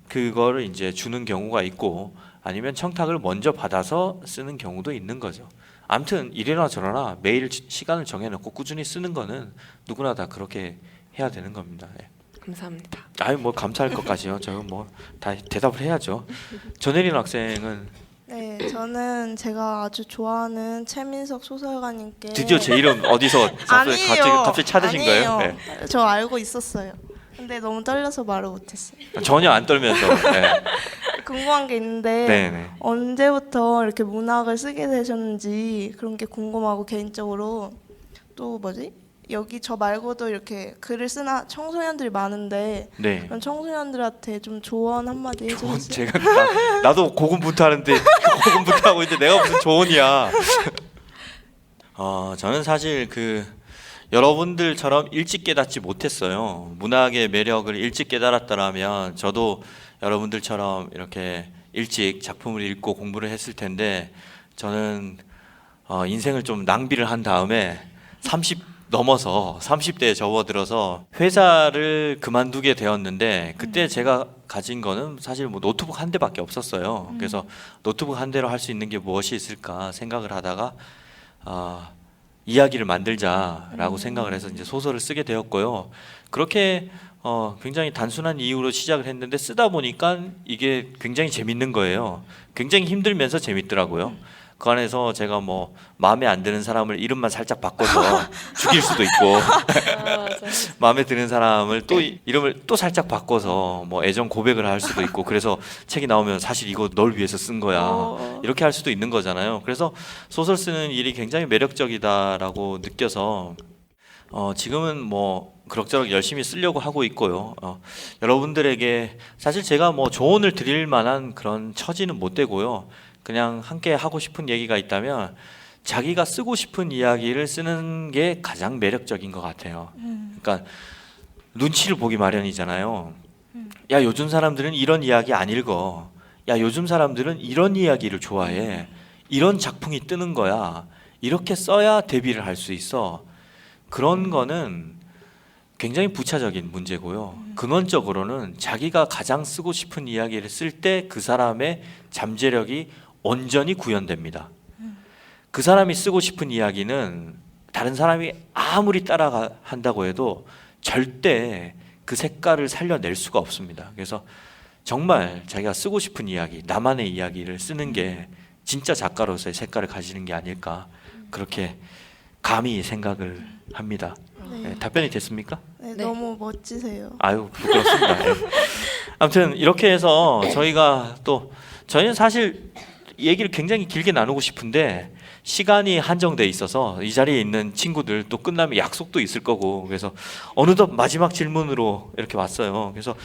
그거를 이제 주는 경우가 있고 아니면 청탁을 먼저 받아서 쓰는 경우도 있는 거죠. 아무튼 이래나 저래나 매일 시간을 정해놓고 꾸준히 쓰는 거는 누구나 다 그렇게 해야 되는 겁니다. 예. 감사합니다. 아유 뭐 감사할 것까지요. 저는 뭐 다 대답을 해야죠. 전혜린 학생은 네, 저는 제가 아주 좋아하는 최민석 소설가님께 드디어 제 이름 어디서 아니에요. 갑자기 찾으신 거예요? 아니에요. 네. 저 알고 있었어요. 근데 너무 떨려서 말을 못했어요. 전혀 안 떨면서. 네. 궁금한 게 있는데 네. 언제부터 이렇게 문학을 쓰게 되셨는지 그런 게 궁금하고 개인적으로 또 뭐지? 여기 저 말고도 이렇게 글을 쓰는 청소년들이 많은데 네. 그런 청소년들한테 좀 조언 한마디 조언 해주세요. 제가 나도 고군분투하는데 고군분투하고 있는데 내가 무슨 조언이야. 저는 사실 여러분들처럼 일찍 깨닫지 못했어요. 문학의 매력을 일찍 깨달았더라면 저도 여러분들처럼 이렇게 일찍 작품을 읽고 공부를 했을 텐데 저는 인생을 좀 낭비를 한 다음에 30대에 접어들어서 회사를 그만두게 되었는데 그때 제가 가진 거는 사실 뭐 노트북 한 대밖에 없었어요. 그래서 노트북 한 대로 할 수 있는 게 무엇이 있을까 생각을 하다가 이야기를 만들자라고 생각을 해서 이제 소설을 쓰게 되었고요. 그렇게 굉장히 단순한 이유로 시작을 했는데 쓰다 보니까 이게 굉장히 재밌는 거예요. 굉장히 힘들면서 재밌더라고요. 그 안에서 제가 뭐 마음에 안 드는 사람을 이름만 살짝 바꿔서 죽일 수도 있고 마음에 드는 사람을 또 이름을 또 살짝 바꿔서 뭐 애정 고백을 할 수도 있고 그래서 책이 나오면 사실 이거 널 위해서 쓴 거야 이렇게 할 수도 있는 거잖아요. 그래서 소설 쓰는 일이 굉장히 매력적이다라고 느껴서 지금은 뭐 그럭저럭 열심히 쓰려고 하고 있고요. 여러분들에게 사실 제가 뭐 조언을 드릴 만한 그런 처지는 못 되고요. 그냥 함께 하고 싶은 얘기가 있다면 자기가 쓰고 싶은 이야기를 쓰는 게 가장 매력적인 것 같아요. 그러니까 눈치를 보기 마련이잖아요. 야, 요즘 사람들은 이런 이야기 안 읽어. 야, 요즘 사람들은 이런 이야기를 좋아해. 이런 작품이 뜨는 거야. 이렇게 써야 데뷔를 할 수 있어. 그런 거는 굉장히 부차적인 문제고요. 근원적으로는 자기가 가장 쓰고 싶은 이야기를 쓸 때 그 사람의 잠재력이 온전히 구현됩니다. 그 사람이 쓰고 싶은 이야기는 다른 사람이 아무리 따라 한다고 해도 절대 그 색깔을 살려낼 수가 없습니다. 그래서 정말 자기가 쓰고 싶은 이야기, 나만의 이야기를 쓰는 게 진짜 작가로서의 색깔을 가지는 게 아닐까, 그렇게 감히 생각을 합니다. 네, 답변이 됐습니까? 네, 네. 너무 멋지세요. 아유, 부끄럽습니다. 예. 아무튼 이렇게 해서 저희는 사실 얘기를 굉장히 길게 나누고 싶은데 시간이 한정돼 있어서 이 자리에 있는 친구들 또 끝나면 약속도 있을 거고, 그래서 어느덧 마지막 질문으로 이렇게 왔어요. 그래서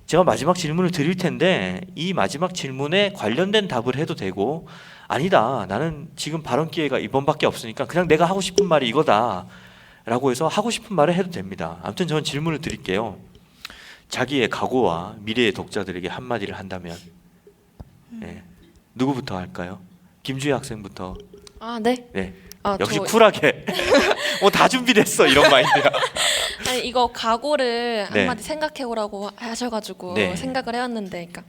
제가 마지막 질문을 드릴 텐데 이 마지막 질문에 관련된 답을 해도 되고, 아니다, 나는 지금 발언 기회가 이번밖에 없으니까 그냥 내가 하고 싶은 말이 이거다 라고 해서 하고 싶은 말을 해도 됩니다. 아무튼 저는 질문을 드릴게요. 자기의 각오와 미래의 독자들에게 한마디를 한다면 네. 누구부터 할까요? 김주희 학생부터. 아, 네. 네. 아, 역시 쿨하게 다 준비됐어, 이런 마인드야. 아니, 이거 각오를 네. 한마디 생각해 오라고 하셔가지고 네. 생각을 해왔는데, 그러니까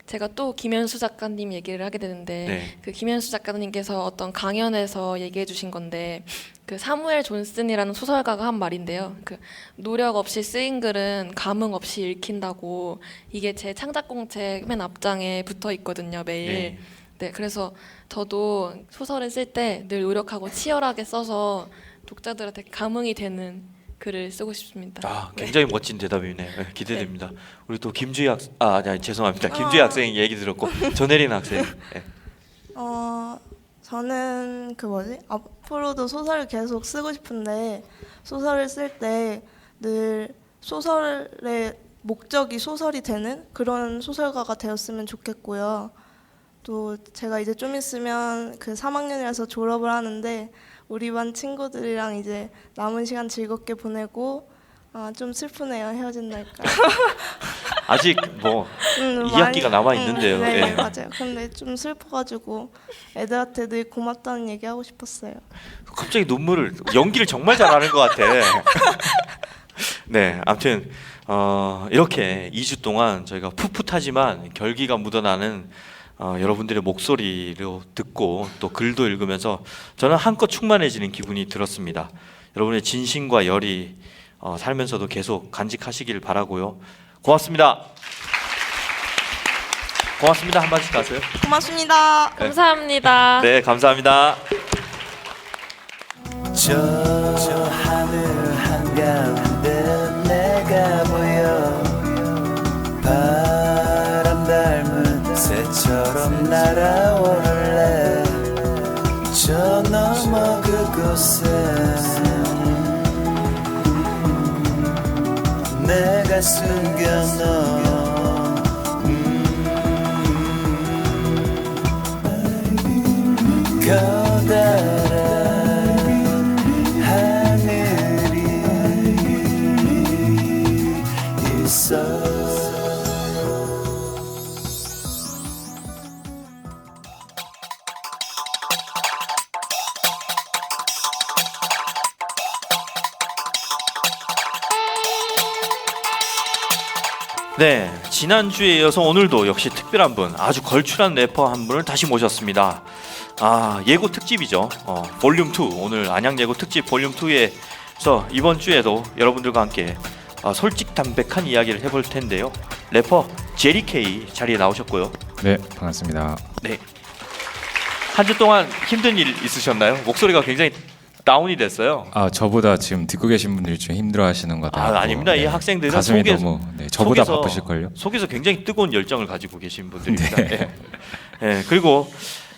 제가 또 김현수 작가님 얘기를 하게 되는데, 네. 그 김현수 작가님께서 어떤 강연에서 얘기해 주신 건데, 그 사무엘 존슨이라는 소설가가 한 말인데요. 그 노력 없이 쓰인 글은 감흥 없이 읽힌다고, 이게 제 창작 공책 맨 앞장에 붙어 있거든요, 매일. 네. 네, 그래서 저도 소설을 쓸 때 늘 노력하고 치열하게 써서 독자들한테 감흥이 되는 글을 쓰고 싶습니다. 아, 굉장히 멋진 대답이네. 네, 기대됩니다. 우리 또 김주희 아니, 죄송합니다. 김주희 학생 얘기 들었고 전혜린 학생. 네. 저는 앞으로도 소설을 계속 쓰고 싶은데 소설을 쓸 때 늘 소설의 목적이 소설이 되는 그런 소설가가 되었으면 좋겠고요. 또 제가 이제 좀 있으면 그 3학년이라서 졸업을 하는데 우리 반 친구들이랑 이제 남은 시간 즐겁게 보내고, 좀 슬프네요, 헤어진다니까. 아직 뭐 2학기가 남아 있는데요. 네, 네. 맞아요. 근데 좀 슬퍼가지고 애들한테 늘 고맙다는 얘기 하고 싶었어요. 갑자기 연기를 정말 잘하는 것 같아. 네, 아무튼 이렇게 2주 동안 저희가 풋풋하지만 결기가 묻어나는 여러분들의 목소리로 듣고 또 글도 읽으면서 저는 한껏 충만해지는 기분이 들었습니다. 여러분의 진심과 열이 살면서도 계속 간직하시길 바라고요. 고맙습니다. 고맙습니다. 한마디씩 하세요. 고맙습니다. 감사합니다. 네, 감사합니다. 저 하늘 한가운데 내가 보여 바람 닮은 새처럼 날아오를래 저 너머 그곳에 내가 숨겨놓은 커다란 하늘이 있어. 네, 지난주에 이어서 오늘도 역시 특별한 분, 아주 걸출한 래퍼 한 분을 다시 모셨습니다. 예고 특집이죠. 볼륨 2, 오늘 안양 예고 특집 볼륨 2에서 이번 주에도 여러분들과 함께 솔직 담백한 이야기를 해볼 텐데요. 래퍼 제리 K 자리에 나오셨고요. 네, 반갑습니다. 네, 한 주 동안 힘든 일 있으셨나요? 목소리가 굉장히 다운이 됐어요. 저보다 지금 듣고 계신 분들이 좀 힘들어하시는 것 같아요. 아닙니다. 이 학생들은 가슴이 너무 저보다 바쁘실걸요? 속에서 굉장히 뜨거운 열정을 가지고 계신 분들입니다. 네. 네, 그리고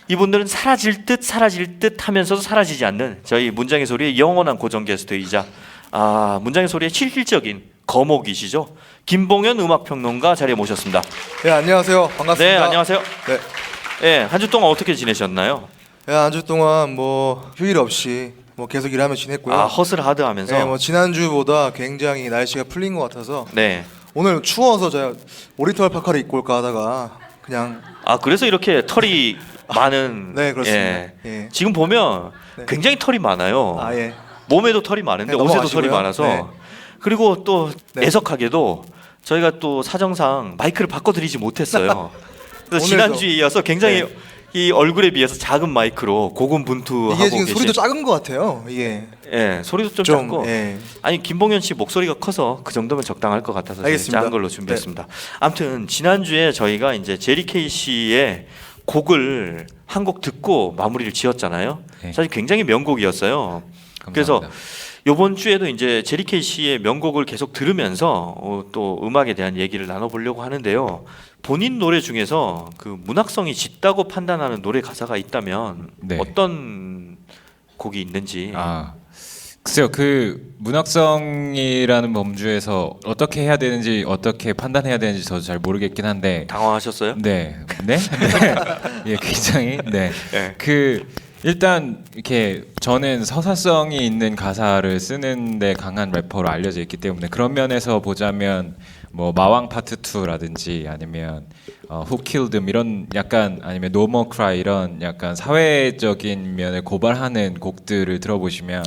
이분들은 사라질 듯 하면서도 사라지지 않는 저희 문장의 소리의 영원한 고정 게스트이자 문장의 소리의 실질적인 거목이시죠. 김봉현 음악평론가 자리에 모셨습니다. 네, 안녕하세요. 반갑습니다. 네, 안녕하세요. 네. 네, 한 주 동안 어떻게 지내셨나요? 한 주 동안 뭐 휴일 없이 뭐 계속 일하며 지냈고요. 아 허슬 하드 하면서. 네, 뭐 지난주보다 굉장히 날씨가 풀린 것 같아서 네. 오늘 추워서 제가 오리털 파카를 입고 올까 하다가 그냥 아 그래서 이렇게 털이 많은. 네, 그렇습니다. 예. 예. 지금 보면 네. 굉장히 털이 많아요. 아 예. 몸에도 털이 많은데 네, 옷에도 넘어가시고요. 털이 많아서. 네. 그리고 또 네. 애석하게도 저희가 또 사정상 마이크를 바꿔드리지 못했어요. 그래서 오늘도. 지난주에 이어서 굉장히 네. 이 얼굴에 비해서 작은 마이크로 고군분투하고 이게 지금 계신. 소리도 작은 것 같아요. 이게 예, 소리도 좀 좀 작고. 예. 아니 김봉현 씨 목소리가 커서 그 정도면 적당할 것 같아서 알겠습니다. 작은 걸로 준비했습니다. 아무튼 지난주에 저희가 이제 제리 케이 씨의 곡을 한 곡 듣고 마무리를 지었잖아요. 네. 사실 굉장히 명곡이었어요. 감사합니다. 그래서 이번 주에도 이제 제리 케이 씨의 명곡을 계속 들으면서 또 음악에 대한 얘기를 나눠보려고 하는데요. 본인 노래 중에서 그 문학성이 짙다고 판단하는 노래 가사가 있다면 네. 어떤 곡이 있는지. 아 글쎄요, 그 문학성이라는 범주에서 어떻게 해야 되는지 어떻게 판단해야 되는지 저도 잘 모르겠긴 한데 당황하셨어요? 네, 네, 네, 예, 굉장히 네, 네. 그 일단 이렇게 저는 서사성이 있는 가사를 쓰는데 강한 래퍼로 알려져 있기 때문에 그런 면에서 보자면 뭐 마왕 파트 2라든지 아니면 Who Killed Him 이런 약간 아니면 No More Cry 이런 약간 사회적인 면을 고발하는 곡들을 들어보시면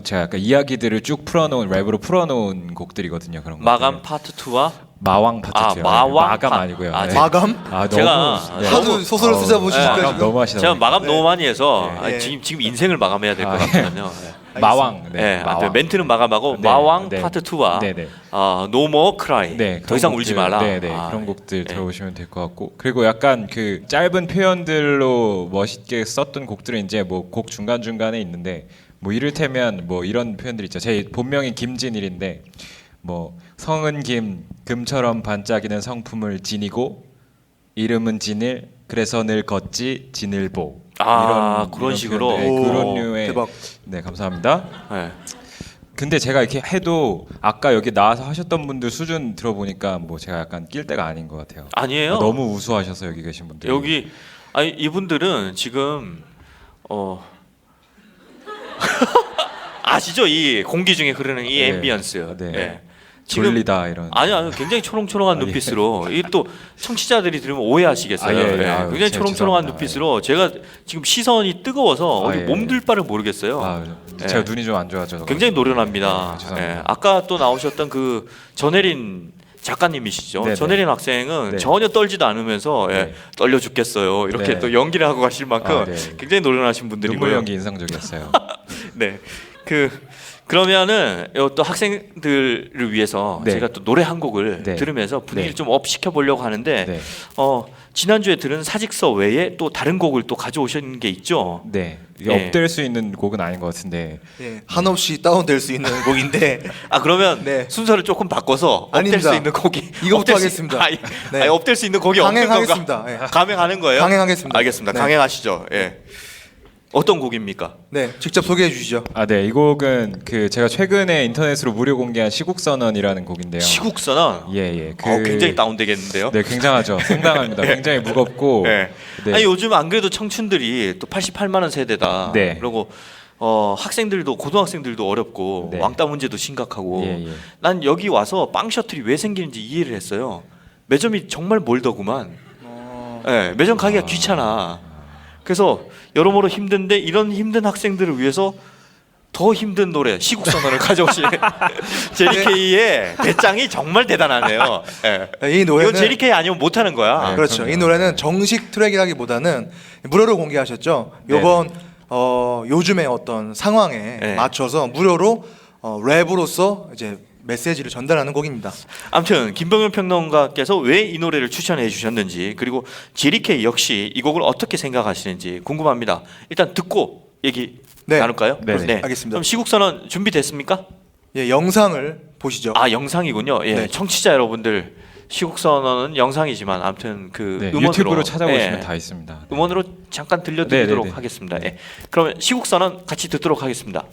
제가 약간 이야기들을 쭉 풀어놓은 랩으로 풀어놓은 곡들이거든요. 그런 마감 것들을. 파트 2와 마왕 파트 2요. 파- 마감 아니고요. 아, 네. 마감? 아, 제가 너무, 네. 하도 소설을 쓰자 네. 보시니까 마감 지금 너무 하시다 제가 보니까. 마감 너무 많이 해서 네. 아니, 지금 인생을 마감해야 될 것 아, 같거든요. 마왕. 네. 네. 네. 마왕. 멘트는 마감하고 네, 마왕 네. 파트 2와 네, 네. No More Cry. 네, 더 그런 이상 곡들, 울지 마라. 네, 네, 아, 그런 곡들 네. 들어보시면 될 것 같고 그리고 약간 그 짧은 표현들로 멋있게 썼던 곡들은 이제 뭐 곡 중간 중간에 있는데 뭐 이를테면 뭐 이런 표현들 있죠. 제 본명이 김진일인데 뭐 성은 김 금처럼 반짝이는 성품을 지니고 이름은 진일 그래서 늘 걷지 진일보 아, 그런 식으로? 표현들, 네, 오, 그런 류의 대박. 네 감사합니다. 네. 근데 제가 이렇게 해도 아까 여기 나와서 하셨던 분들 수준 들어보니까 뭐 제가 약간 낄 때가 아닌 것 같아요. 아니에요. 너무 우수하셔서 여기 계신 분들. 여기 아니 이분들은 지금 아시죠? 이 공기 중에 흐르는 이 네. 앰비언스. 네. 예. 지금 졸리다 이런. 아니 굉장히 초롱초롱한 아, 예. 눈빛으로 이 또 청취자들이 들으면 오해하시겠어요. 아, 예, 예. 예. 아유, 굉장히 진짜 초롱초롱한 죄송합니다. 눈빛으로 제가 지금 시선이 뜨거워서 아, 어디 예, 몸둘 바를 모르겠어요. 아, 예. 제가 눈이 좀 안 좋아져서. 굉장히 노련합니다. 네, 죄송합니다. 예. 아까 또 나오셨던 그 전혜린 작가님이시죠. 네네. 전혜린 학생은 네. 전혀 떨지도 않으면서 예, 네. 떨려 죽겠어요. 이렇게 네. 또 연기를 하고 가실 만큼 아, 네. 굉장히 노련하신 눈물 분들이고요. 연기 인상적이었어요. 네. 그러면은 또 학생들을 위해서 네. 제가 또 노래 한 곡을 네. 들으면서 분위기를 네. 좀 업 시켜 보려고 하는데 네. 지난주에 들은 사직서 외에 또 다른 곡을 또 가져오신 게 있죠. 네. 이게 예. 업될 수 있는 곡은 아닌 것 같은데. 예, 한없이 다운될 수 있는 곡인데 아 그러면 네. 순서를 조금 바꿔서 업될 아닙니다. 수 있는 곡이 이거부터 업될 수- 하겠습니다. 아니, 네. 아니, 업될 수 있는 곡이 없는 건가? 강행하겠습니다. 예. 강행하는 거예요? 강행하겠습니다. 알겠습니다. 네. 강행하시죠. 예. 어떤 곡입니까? 네, 직접 소개해 주시죠. 아, 네. 이 곡은 그 제가 최근에 인터넷으로 무료 공개한 시국선언이라는 곡인데요. 시국선언. 예, 예. 굉장히 다운되겠는데요. 네, 굉장하죠. 상당합니다. 굉장히 무겁고. 네. 네. 아니 요즘 안 그래도 청춘들이 또 88만 원 세대다. 네. 그리고 학생들도 고등학생들도 어렵고 네. 왕따 문제도 심각하고. 예, 예. 난 여기 와서 빵 셔틀이 왜 생기는지 이해를 했어요. 매점이 정말 멀더구만. 네, 매점 가기가 귀찮아. 그래서 여러모로 힘든데 이런 힘든 학생들을 위해서 더 힘든 노래 시국선언을 가져오신 제리케이의 배짱이 정말 대단하네요. 예. 이 노래는 이건 제리케이 아니면 못하는 거야. 네. 그렇죠. 그럼요. 이 노래는 정식 트랙이라기보다는 무료로 공개하셨죠. 요번 요즘의 어떤 상황에 네. 맞춰서 무료로 랩으로서 이제 메시지를 전달하는 곡입니다. 아무튼 김병현 평론가께서 왜 이 노래를 추천해 주셨는지 그리고 제리케이 역시 이 곡을 어떻게 생각하시는지 궁금합니다. 일단 듣고 얘기 네. 나눌까요? 네네. 알겠습니다. 그럼 시국선언 준비됐습니까? 예, 영상을 보시죠. 아 영상이군요. 예, 네. 청취자 여러분들 시국선언은 영상이지만 아무튼 그 네, 음원으로 유튜브로 찾아보시면 예, 다 있습니다. 음원으로 잠깐 들려드리도록 네, 네, 네. 하겠습니다. 예. 그러면 시국선언 같이 듣도록 하겠습니다.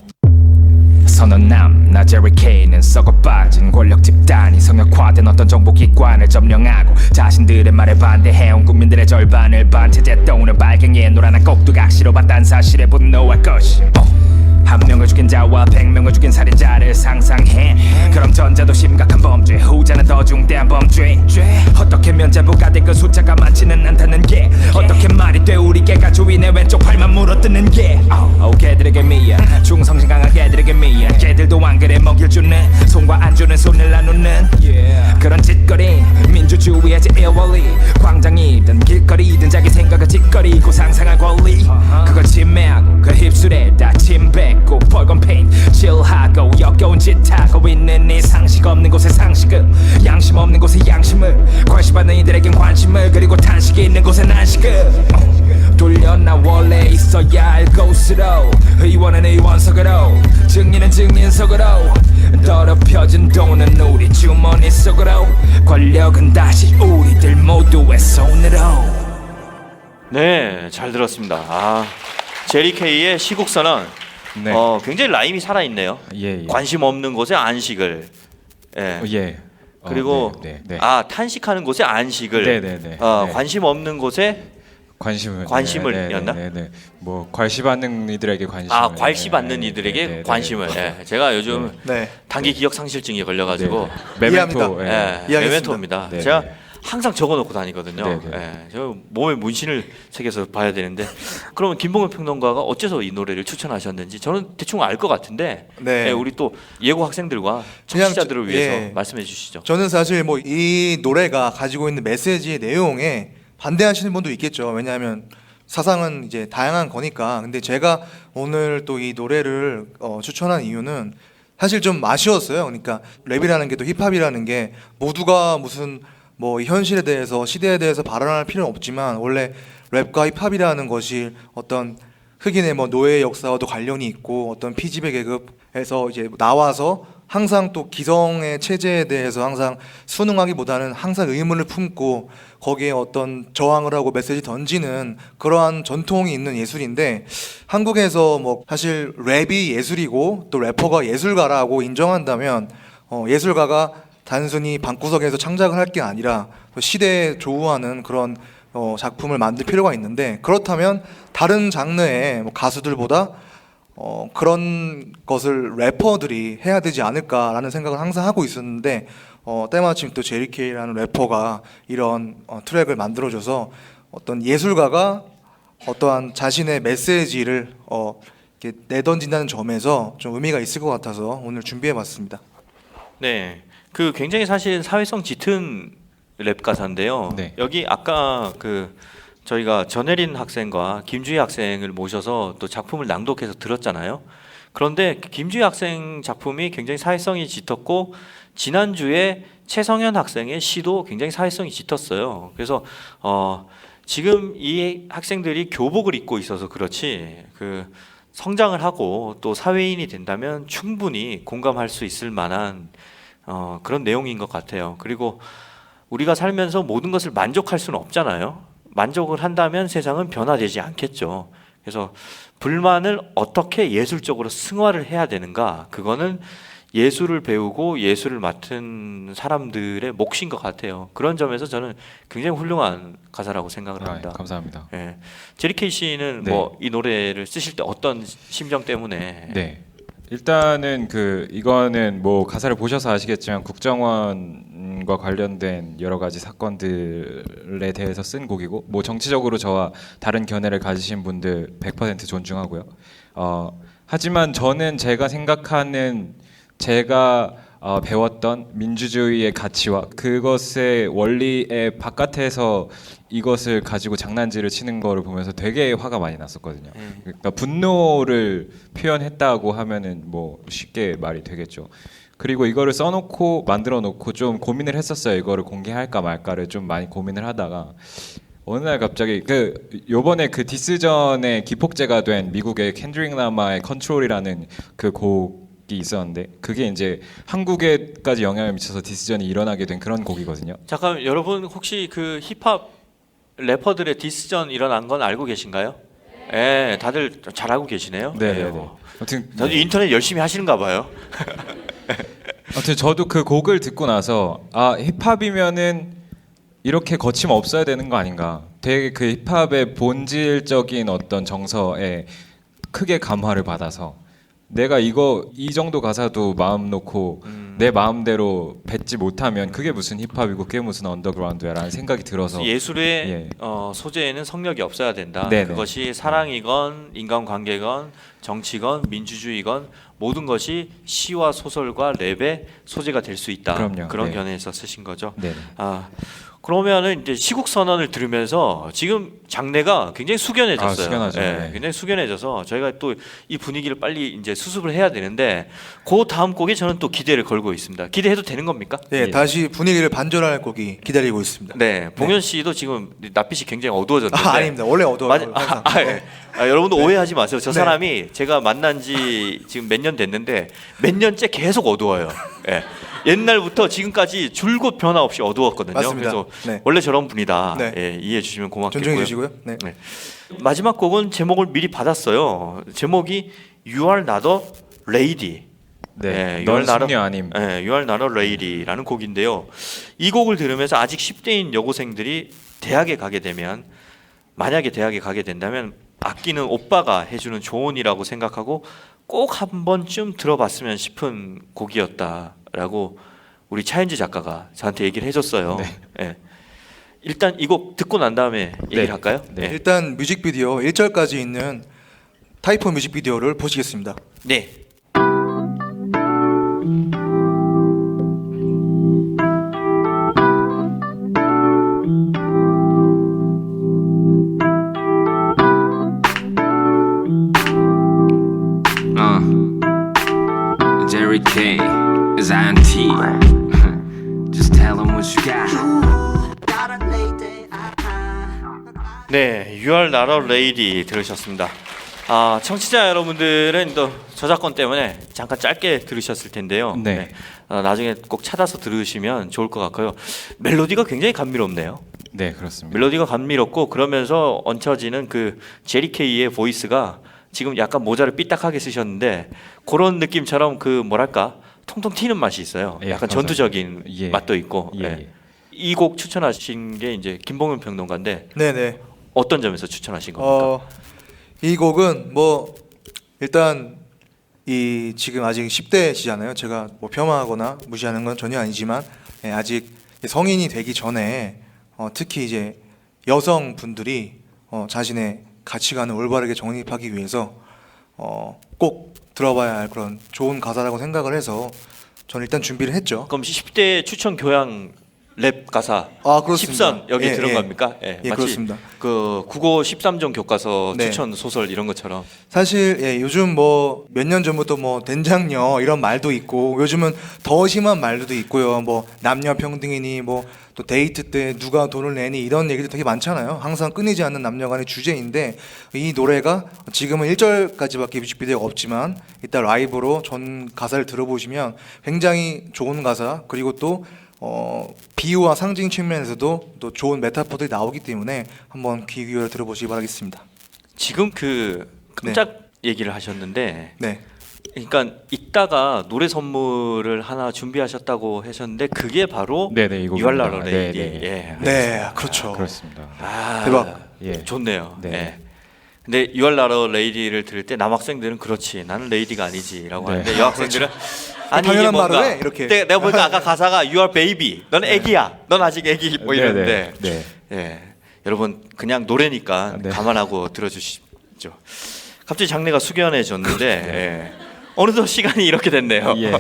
선언남 나 제리 케이는 썩어 빠진 권력 집단이 성역화된 어떤 정보기관을 점령하고 자신들의 말에 반대해온 국민들의 절반을 반체제 떠오는 빨갱이의 노란한 꼭두각시로 봤단 사실에 분노할 것이 한 명을 죽인 자와 100명을 죽인 살인자를 상상해. 그럼 전자도 심각한 범죄, 후자는 더 중대한 범죄. 어떻게 면제부가 돼 그 숫자가 많지는 않다는 게 어떻게 말이 돼 우리 개가 주인의 왼쪽 팔만 물어뜯는 게 개들에게 미안 충성심 강한 개들에게 미안 개들도 안 그래 먹일 주는 손과 안 주는 손을 나누는 그런 짓거리 민주주의의 제1원리 광장이든 길거리든 자기 생각을 짓거리고 상상할 권리 그걸 침해하고 그 입술에 다 침뱉고 벌건 페인 칠하고 역겨운 짓 하고 있는 이 상식 없는 곳에 상식을 양심 없는 곳에 양심을 관심받는 이들에겐 관심을 그리고 탄식이 있는 곳에 난식을 돌려나 원래 있어야 할 곳으로 의원은 의원석으로 증인은 증인석으로 더럽혀진 돈은 우리 주머니 속으로 권력은 다시 우리들 모두의 손으로. 네, 잘 들었습니다. 제리 케이의 시국선언. 네. 굉장히 라임이 살아있네요. 예. 관심 없는 곳에 안식을. 예. 예. 그리고 네. 탄식하는 곳에 안식을. 네. 관심 없는 곳에 관심을였나? 네. 뭐 괄시받는 이들에게 관심을. 괄시받는 이들에게 관심을. 예. 제가 요즘 단기 기억 상실증이 걸려가지고 이해합니다. 메멘토입니다. 네. 제가 항상 적어놓고 다니거든요. 네. 예. 저 몸에 문신을 새겨서 봐야 되는데. 그러면 김봉현 평론가가 어째서 이 노래를 추천하셨는지 저는 대충 알 것 같은데. 네. 예, 우리 또 예고 학생들과 청취자들을 위해서 말씀해 주시죠. 저는 사실 뭐 이 노래가 가지고 있는 메시지의 내용에 반대하시는 분도 있겠죠. 왜냐하면 사상은 이제 다양한 거니까. 근데 제가 오늘 또 이 노래를 추천한 이유는 사실 좀 아쉬웠어요. 그러니까 랩이라는 게 또 힙합이라는 게 모두가 무슨 뭐 현실에 대해서 시대에 대해서 발언할 필요는 없지만 원래 랩과 힙합이라는 것이 어떤 흑인의 뭐 노예 역사와도 관련이 있고 어떤 피지배 계급에서 이제 나와서 항상 또 기성의 체제에 대해서 항상 순응하기보다는 항상 의문을 품고 거기에 어떤 저항을 하고 메시지 던지는 그러한 전통이 있는 예술인데 한국에서 뭐 사실 랩이 예술이고 또 래퍼가 예술가라고 인정한다면 예술가가 단순히 방구석에서 창작을 할 게 아니라 시대에 조우하는 그런 작품을 만들 필요가 있는데 그렇다면 다른 장르의 뭐 가수들보다 그런 것을 래퍼들이 해야 되지 않을까라는 생각을 항상 하고 있었는데 때마침 또 제리 케이라는 래퍼가 이런 트랙을 만들어줘서 어떤 예술가가 어떠한 자신의 메시지를 이렇게 내던진다는 점에서 좀 의미가 있을 것 같아서 오늘 준비해봤습니다. 네, 그 굉장히 사실 사회성 짙은 랩 가사인데요. 네. 여기 아까 저희가 전혜린 학생과 김주희 학생을 모셔서 또 작품을 낭독해서 들었잖아요. 그런데 김주희 학생 작품이 굉장히 사회성이 짙었고 지난주에 최성현 학생의 시도 굉장히 사회성이 짙었어요. 그래서 지금 이 학생들이 교복을 입고 있어서 그렇지 성장을 하고 또 사회인이 된다면 충분히 공감할 수 있을 만한 그런 내용인 것 같아요. 그리고 우리가 살면서 모든 것을 만족할 수는 없잖아요. 만족을 한다면 세상은 변화되지 않겠죠. 그래서 불만을 어떻게 예술적으로 승화를 해야 되는가, 그거는 예술을 배우고 예술을 맡은 사람들의 몫인 것 같아요. 그런 점에서 저는 굉장히 훌륭한 가사라고 생각을 합니다. 감사합니다. 예. 제리 케이 씨는 네. 뭐 이 노래를 쓰실 때 어떤 심정 때문에? 네. 일단은 이거는 뭐 가사를 보셔서 아시겠지만 국정원과 관련된 여러 가지 사건들에 대해서 쓴 곡이고 뭐 정치적으로 저와 다른 견해를 가지신 분들 100% 존중하고요. 하지만 저는 제가 생각하는 제가 배웠던 민주주의의 가치와 그것의 원리의 바깥에서 이것을 가지고 장난질을 치는 거를 보면서 되게 화가 많이 났었거든요. 그러니까 분노를 표현했다고 하면은 뭐 쉽게 말이 되겠죠. 그리고 이거를 써놓고 만들어 놓고 좀 고민을 했었어요. 이거를 공개할까 말까를 좀 많이 고민을 하다가 어느 날 갑자기 요번에 디스전에 기폭제가 된 미국의 켄드릭 라마의 컨트롤이라는 그 곡이 있었는데 그게 이제 한국에까지 영향을 미쳐서 디스전이 일어나게 된 그런 곡이거든요. 잠깐 여러분 혹시 힙합 래퍼들의 디스전 일어난 건 알고 계신가요? 예, 다들 잘하고 계시네요. 네네네. 예, 아무튼 다들 인터넷 열심히 하시는가 봐요. 아무튼 저도 그 곡을 듣고 나서 아 힙합이면은 이렇게 거침 없어야 되는 거 아닌가. 되게 그 힙합의 본질적인 어떤 정서에 크게 감화를 받아서 내가 이 정도 가사도 마음 놓고 내 마음대로 뱉지 못하면 그게 무슨 힙합이고 그게 무슨 언더그라운드야라는 생각이 들어서 예술의 예. 소재에는 성역이 없어야 된다. 네네. 그것이 사랑이건 인간관계건 정치건 민주주의건 모든 것이 시와 소설과 랩의 소재가 될 수 있다. 그럼요. 그런 네. 견해에서 쓰신 거죠. 네. 아 그러면은 이제 시국 선언을 들으면서 지금 장내가 굉장히 숙연해졌어요. 아, 숙연하죠. 예, 네. 굉장히 숙연해져서 저희가 또 이 분위기를 빨리 이제 수습을 해야 되는데 그 다음 곡에 저는 또 기대를 걸고 있습니다. 기대해도 되는 겁니까? 네, 예. 다시 분위기를 반전할 곡이 기다리고 있습니다. 네, 봉현 씨도 지금 낯빛이 굉장히 어두워졌는데. 아닙니다. 원래 어두워요. 예. 여러분도 오해하지 마세요. 저 네. 사람이 제가 만난 지 지금 몇 년 됐는데 몇 년째 계속 어두워요. 예. 옛날부터 지금까지 줄곧 변화 없이 어두웠거든요. 맞습니다. 그래서 네. 원래 저런 분이다. 네. 예, 이해해 주시면 고맙겠고요. 존중해 주시고요. 네. 네. 마지막 곡은 제목을 미리 받았어요. 제목이 You Are Not a Lady. 네. You 넌 Are Not a- 숙녀 아님. 네, You Are Not a Lady라는 곡인데요. 이 곡을 들으면서 아직 10대인 여고생들이 대학에 가게 되면 만약에 대학에 가게 된다면 아끼는 오빠가 해주는 조언이라고 생각하고 꼭 한 번쯤 들어봤으면 싶은 곡이었다라고 우리 차현지 작가가 저한테 얘기를 해줬어요. 네. 예. 일단 이 곡 듣고 난 다음에 얘기를 네. 할까요? 네. 일단 뮤직비디오 1절까지 있는 타이포 뮤직비디오를 보시겠습니다. 네. Jerry K is INT. Just tell him what you got. 네, You Are Not a Lady 들으셨습니다. 아, 청취자 여러분들은 또 저작권 때문에 잠깐 짧게 들으셨을 텐데요. 네. 나중에 꼭 찾아서 들으시면 좋을 것 같고요. 멜로디가 굉장히 감미롭네요. 네, 그렇습니다. 멜로디가 감미롭고 그러면서 얹혀지는 그 제리 케이의 보이스가 지금 약간 모자를 삐딱하게 쓰셨는데 그런 느낌처럼 그 뭐랄까 통통 튀는 맛이 있어요. 예, 약간 감사합니다. 전투적인 예. 맛도 있고. 예, 예. 예. 이 곡 추천하신 게 이제 김봉현 평론가인데 네네. 어떤 점에서 추천하신 겁니까? 이 곡은 뭐 일단 이 지금 아직 10대시잖아요. 제가 뭐 폄하하거나 무시하는 건 전혀 아니지만 아직 성인이 되기 전에 특히 이제 여성분들이 자신의 가치관을 올바르게 정립하기 위해서 꼭 들어봐야 할 그런 좋은 가사라고 생각을 해서 저는 일단 준비를 했죠. 그럼 10대 추천 교양 랩 가사 아, 그렇습니다. 10선 여기 예, 들은 예. 겁니까? 예, 예, 마치 그렇습니다. 그 국어 13종 교과서 네. 추천 소설 이런 것처럼. 사실 요즘 뭐 몇 년 전부터 뭐 된장녀 이런 말도 있고 요즘은 더 심한 말도 있고요. 뭐 남녀 평등이니 뭐 또 데이트 때 누가 돈을 내니 이런 얘기도 되게 많잖아요. 항상 끊이지 않는 남녀간의 주제인데 이 노래가 지금은 1절까지밖에 뮤직비디오가 없지만 이따 라이브로 전 가사를 들어보시면 굉장히 좋은 가사 그리고 또 비유와 상징 측면에서도 또 좋은 메타포들이 나오기 때문에 한번 귀 기울여 들어보시기 바라겠습니다. 지금 그 깜짝 얘기를 하셨는데 네. 그러니까 이따가 노래 선물을 하나 준비하셨다고 하셨는데 그게 바로 네네, 이 곡입니다. 유알라로 레이디. 네, 네. 예. 네, 그렇죠. 그렇습니다. 아, 대박. 예. 좋네요. 네. 예. 근데 유알라로 레이디를 들을 때 남학생들은 그렇지 나는 레이디가 아니지라고 네. 하는데 여학생들은 아니 이게 당연한 뭔가 말을 해, 이렇게. 내가 보니까 아까 가사가 You are baby 넌 애기야 넌 아직 애기 뭐 이러는데 네. 예. 여러분 그냥 노래니까 네. 감안하고 들어주십시오. 갑자기 장르가 숙연해졌는데 예. 어느덧 시간이 이렇게 됐네요. 예.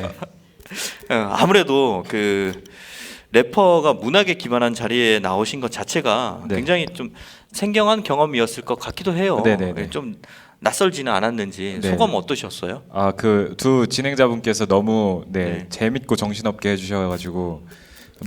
아무래도 그 래퍼가 문학에 기반한 자리에 나오신 것 자체가 네. 굉장히 좀 생경한 경험이었을 것 같기도 해요. 네네네. 좀 낯설지는 않았는지 네. 소감 어떠셨어요? 아, 그 두 진행자분께서 너무 네. 재밌고 정신없게 해주셔가지고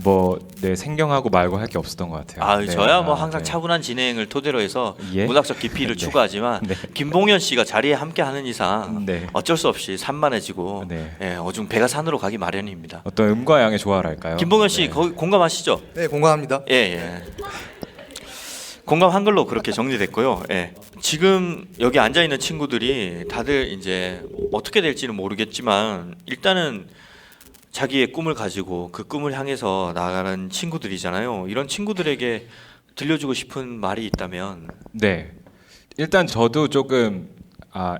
뭐 생경하고 말고 할 게 없었던 것 같아요. 아, 네. 저야 뭐 아, 항상 네. 차분한 진행을 토대로 해서 예? 문학적 깊이를 네. 추구하지만 네. 김봉현 씨가 자리에 함께하는 이상 네. 어쩔 수 없이 산만해지고 네. 예, 어중 배가 산으로 가기 마련입니다. 어떤 음과 양의 조화랄까요? 김봉현 씨 네. 거기 공감하시죠? 네, 공감합니다. 예, 예. 공감 한글로 그렇게 정리됐고요. 예. 지금 여기 앉아 있는 친구들이 다들 이제 어떻게 될지는 모르겠지만 일단은 자기의 꿈을 가지고 그 꿈을 향해서 나아가는 친구들이잖아요. 이런 친구들에게 들려주고 싶은 말이 있다면 네. 일단 저도 조금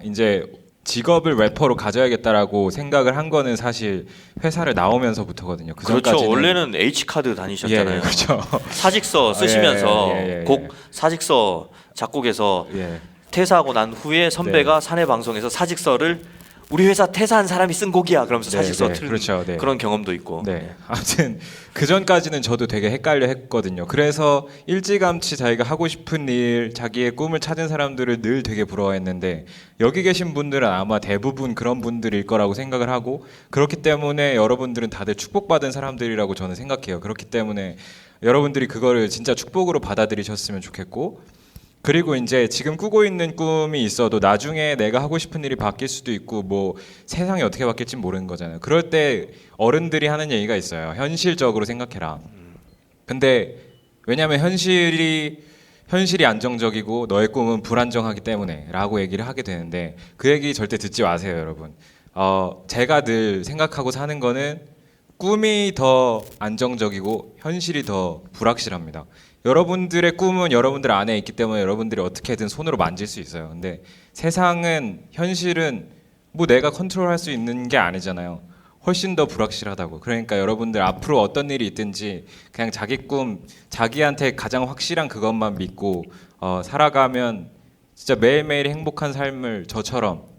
이제 직업을 래퍼로 가져야겠다라고 생각을 한 거는 사실 회사를 나오면서부터거든요. 그 그렇죠. 전까지는 원래는 H 카드 다니셨잖아요. 예, 그렇죠. 사직서 쓰시면서 예. 곡 사직서 작곡해서 예. 퇴사하고 난 후에 선배가 사내 방송에서 사직서를 우리 회사 퇴사한 사람이 쓴 곡이야 그러면서 네, 사직서 네, 틀는 그렇죠, 네. 그런 경험도 있고. 네. 아무튼 그 전까지는 저도 되게 헷갈려 했거든요. 그래서 일찌감치 자기가 하고 싶은 일, 자기의 꿈을 찾은 사람들을 늘 되게 부러워했는데 여기 계신 분들은 아마 대부분 그런 분들일 거라고 생각을 하고 그렇기 때문에 여러분들은 다들 축복받은 사람들이라고 저는 생각해요. 그렇기 때문에 여러분들이 그거를 진짜 축복으로 받아들이셨으면 좋겠고 그리고 이제 지금 꾸고 있는 꿈이 있어도 나중에 내가 하고 싶은 일이 바뀔 수도 있고 뭐 세상이 어떻게 바뀔지 모르는 거잖아요. 그럴 때 어른들이 하는 얘기가 있어요. 현실적으로 생각해라. 근데 왜냐하면 현실이 안정적이고 너의 꿈은 불안정하기 때문에라고 얘기를 하게 되는데 그 얘기 절대 듣지 마세요, 여러분. 제가 늘 생각하고 사는 거는 꿈이 더 안정적이고 현실이 더 불확실합니다. 여러분들의 꿈은 여러분들 안에 있기 때문에 여러분들이 어떻게든 손으로 만질 수 있어요. 근데 세상은 현실은 뭐 내가 컨트롤할 수 있는 게 아니잖아요. 훨씬 더 불확실하다고. 그러니까 여러분들 앞으로 어떤 일이 있든지 그냥 자기 꿈, 자기한테 가장 확실한 그것만 믿고 살아가면 진짜 매일매일 행복한 삶을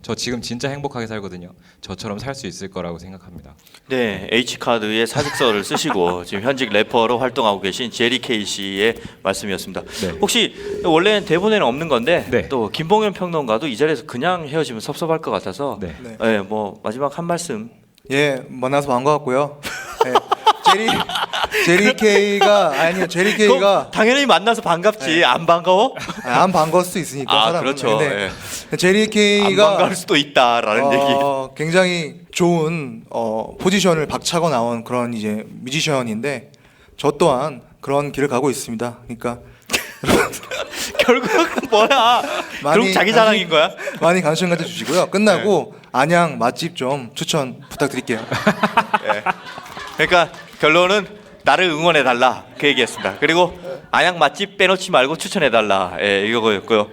저 지금 진짜 행복하게 살거든요. 저처럼 살 수 있을 거라고 생각합니다. 네, H 카드에 사직서를 쓰시고 지금 현직 래퍼로 활동하고 계신 제리 케이 씨의 말씀이었습니다. 네. 혹시 원래는 대본에는 없는 건데 네. 또 김봉현 평론가도 이 자리에서 그냥 헤어지면 섭섭할 것 같아서 네. 네, 뭐 마지막 한 말씀. 예, 만나서 반가웠고요. 네. 제리 K가 그럼 당연히 만나서 반갑지. 안 반가워? 안 반가울 수도 있으니까 사람은. 그렇죠. 근데 제리 안 K가 반가울 수도 있다라는 얘기. 굉장히 좋은 포지션을 박차고 나온 그런 이제 뮤지션인데 저 또한 그런 길을 가고 있습니다. 그러니까 결국은 뭐야? 결국 자기 자랑인 거야? 많이 관심 가져주시고요. 끝나고 안양 맛집 좀 추천 부탁드릴게요. 그러니까 결론은 나를 응원해 달라 그 얘기했습니다. 그리고 안양 맛집 빼놓지 말고 추천해 달라 이거였고요.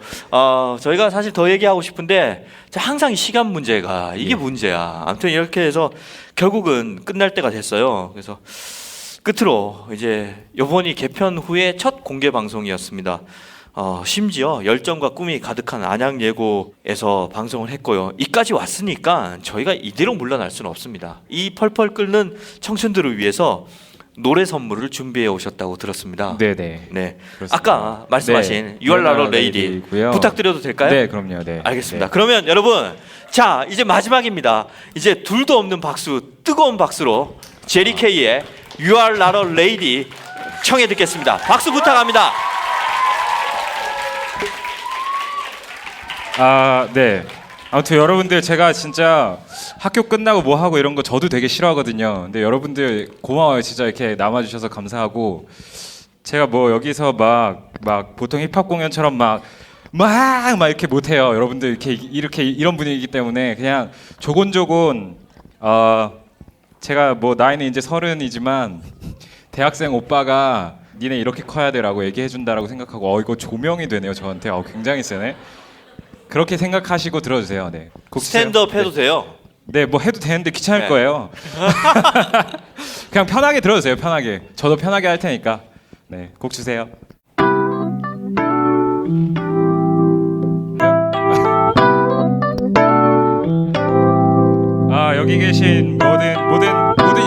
저희가 사실 더 얘기하고 싶은데 항상 이 시간 문제가 이게 문제야. 아무튼 이렇게 해서 결국은 끝날 때가 됐어요. 그래서 끝으로 이제 이번이 개편 후에 첫 공개 방송이었습니다. 심지어 열정과 꿈이 가득한 안양예고에서 방송을 했고요. 이까지 왔으니까 저희가 이대로 물러날 수는 없습니다. 이 펄펄 끓는 청춘들을 위해서 노래 선물을 준비해 오셨다고 들었습니다. 네네. 네. 그렇습니다. 아까 말씀하신 You Are Not a Lady 고요. 부탁드려도 될까요? 네, 그럼요. 네. 알겠습니다. 네. 그러면 여러분, 자 이제 마지막입니다. 이제 둘도 없는 박수, 뜨거운 박수로 제리 케이의 You Are Not a Lady 청해 듣겠습니다. 박수 부탁합니다. 네. 아무튼 여러분들 제가 진짜 학교 끝나고 뭐 하고 이런 거 저도 되게 싫어하거든요. 근데 여러분들 고마워요. 진짜 이렇게 남아주셔서 감사하고 제가 뭐 여기서 막 보통 힙합 공연처럼 막 이렇게 못해요. 여러분들 이렇게 이런 분위기이기 때문에 그냥 조곤조곤 제가 뭐 나이는 이제 30이지만 대학생 오빠가 니네 이렇게 커야 돼라고 얘기해 준다라고 생각하고 이거 조명이 되네요. 저한테 굉장히 세네. 그렇게 생각하시고 들어주세요. 네. 곡 주세요. 스탠드업 해도 돼요. 네, 뭐 해도 되는데 귀찮을 네. 거예요. 그냥 편하게 들어주세요. 편하게. 저도 편하게 할 테니까. 네, 곡 주세요. 여기 계신 모든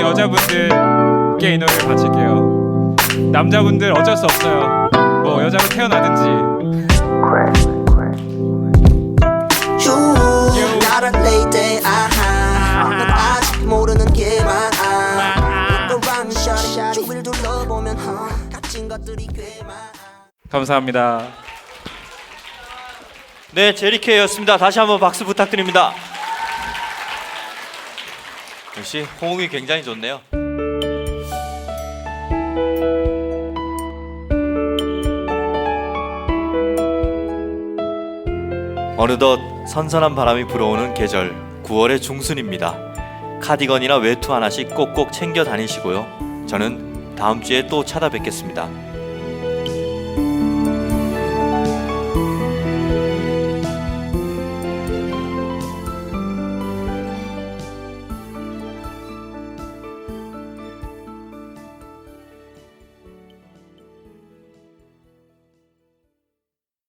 여자분들께 이 노래를 바칠게요. 남자분들 어쩔 수 없어요. 뭐 여자로 태어나든지. 나란 lady 넌 아직 모르는 게 많아 Look around shawty 주위를 둘러보면 갇힌 것들이 꽤 많아 감사합니다. 네, 제리 케이였습니다. 다시 한번 박수 부탁드립니다. 역시 호응이 굉장히 좋네요. 어느덧 선선한 바람이 불어오는 계절 9월의 중순입니다. 카디건이나 외투 하나씩 꼭꼭 챙겨 다니시고요. 저는 다음 주에 또 찾아뵙겠습니다.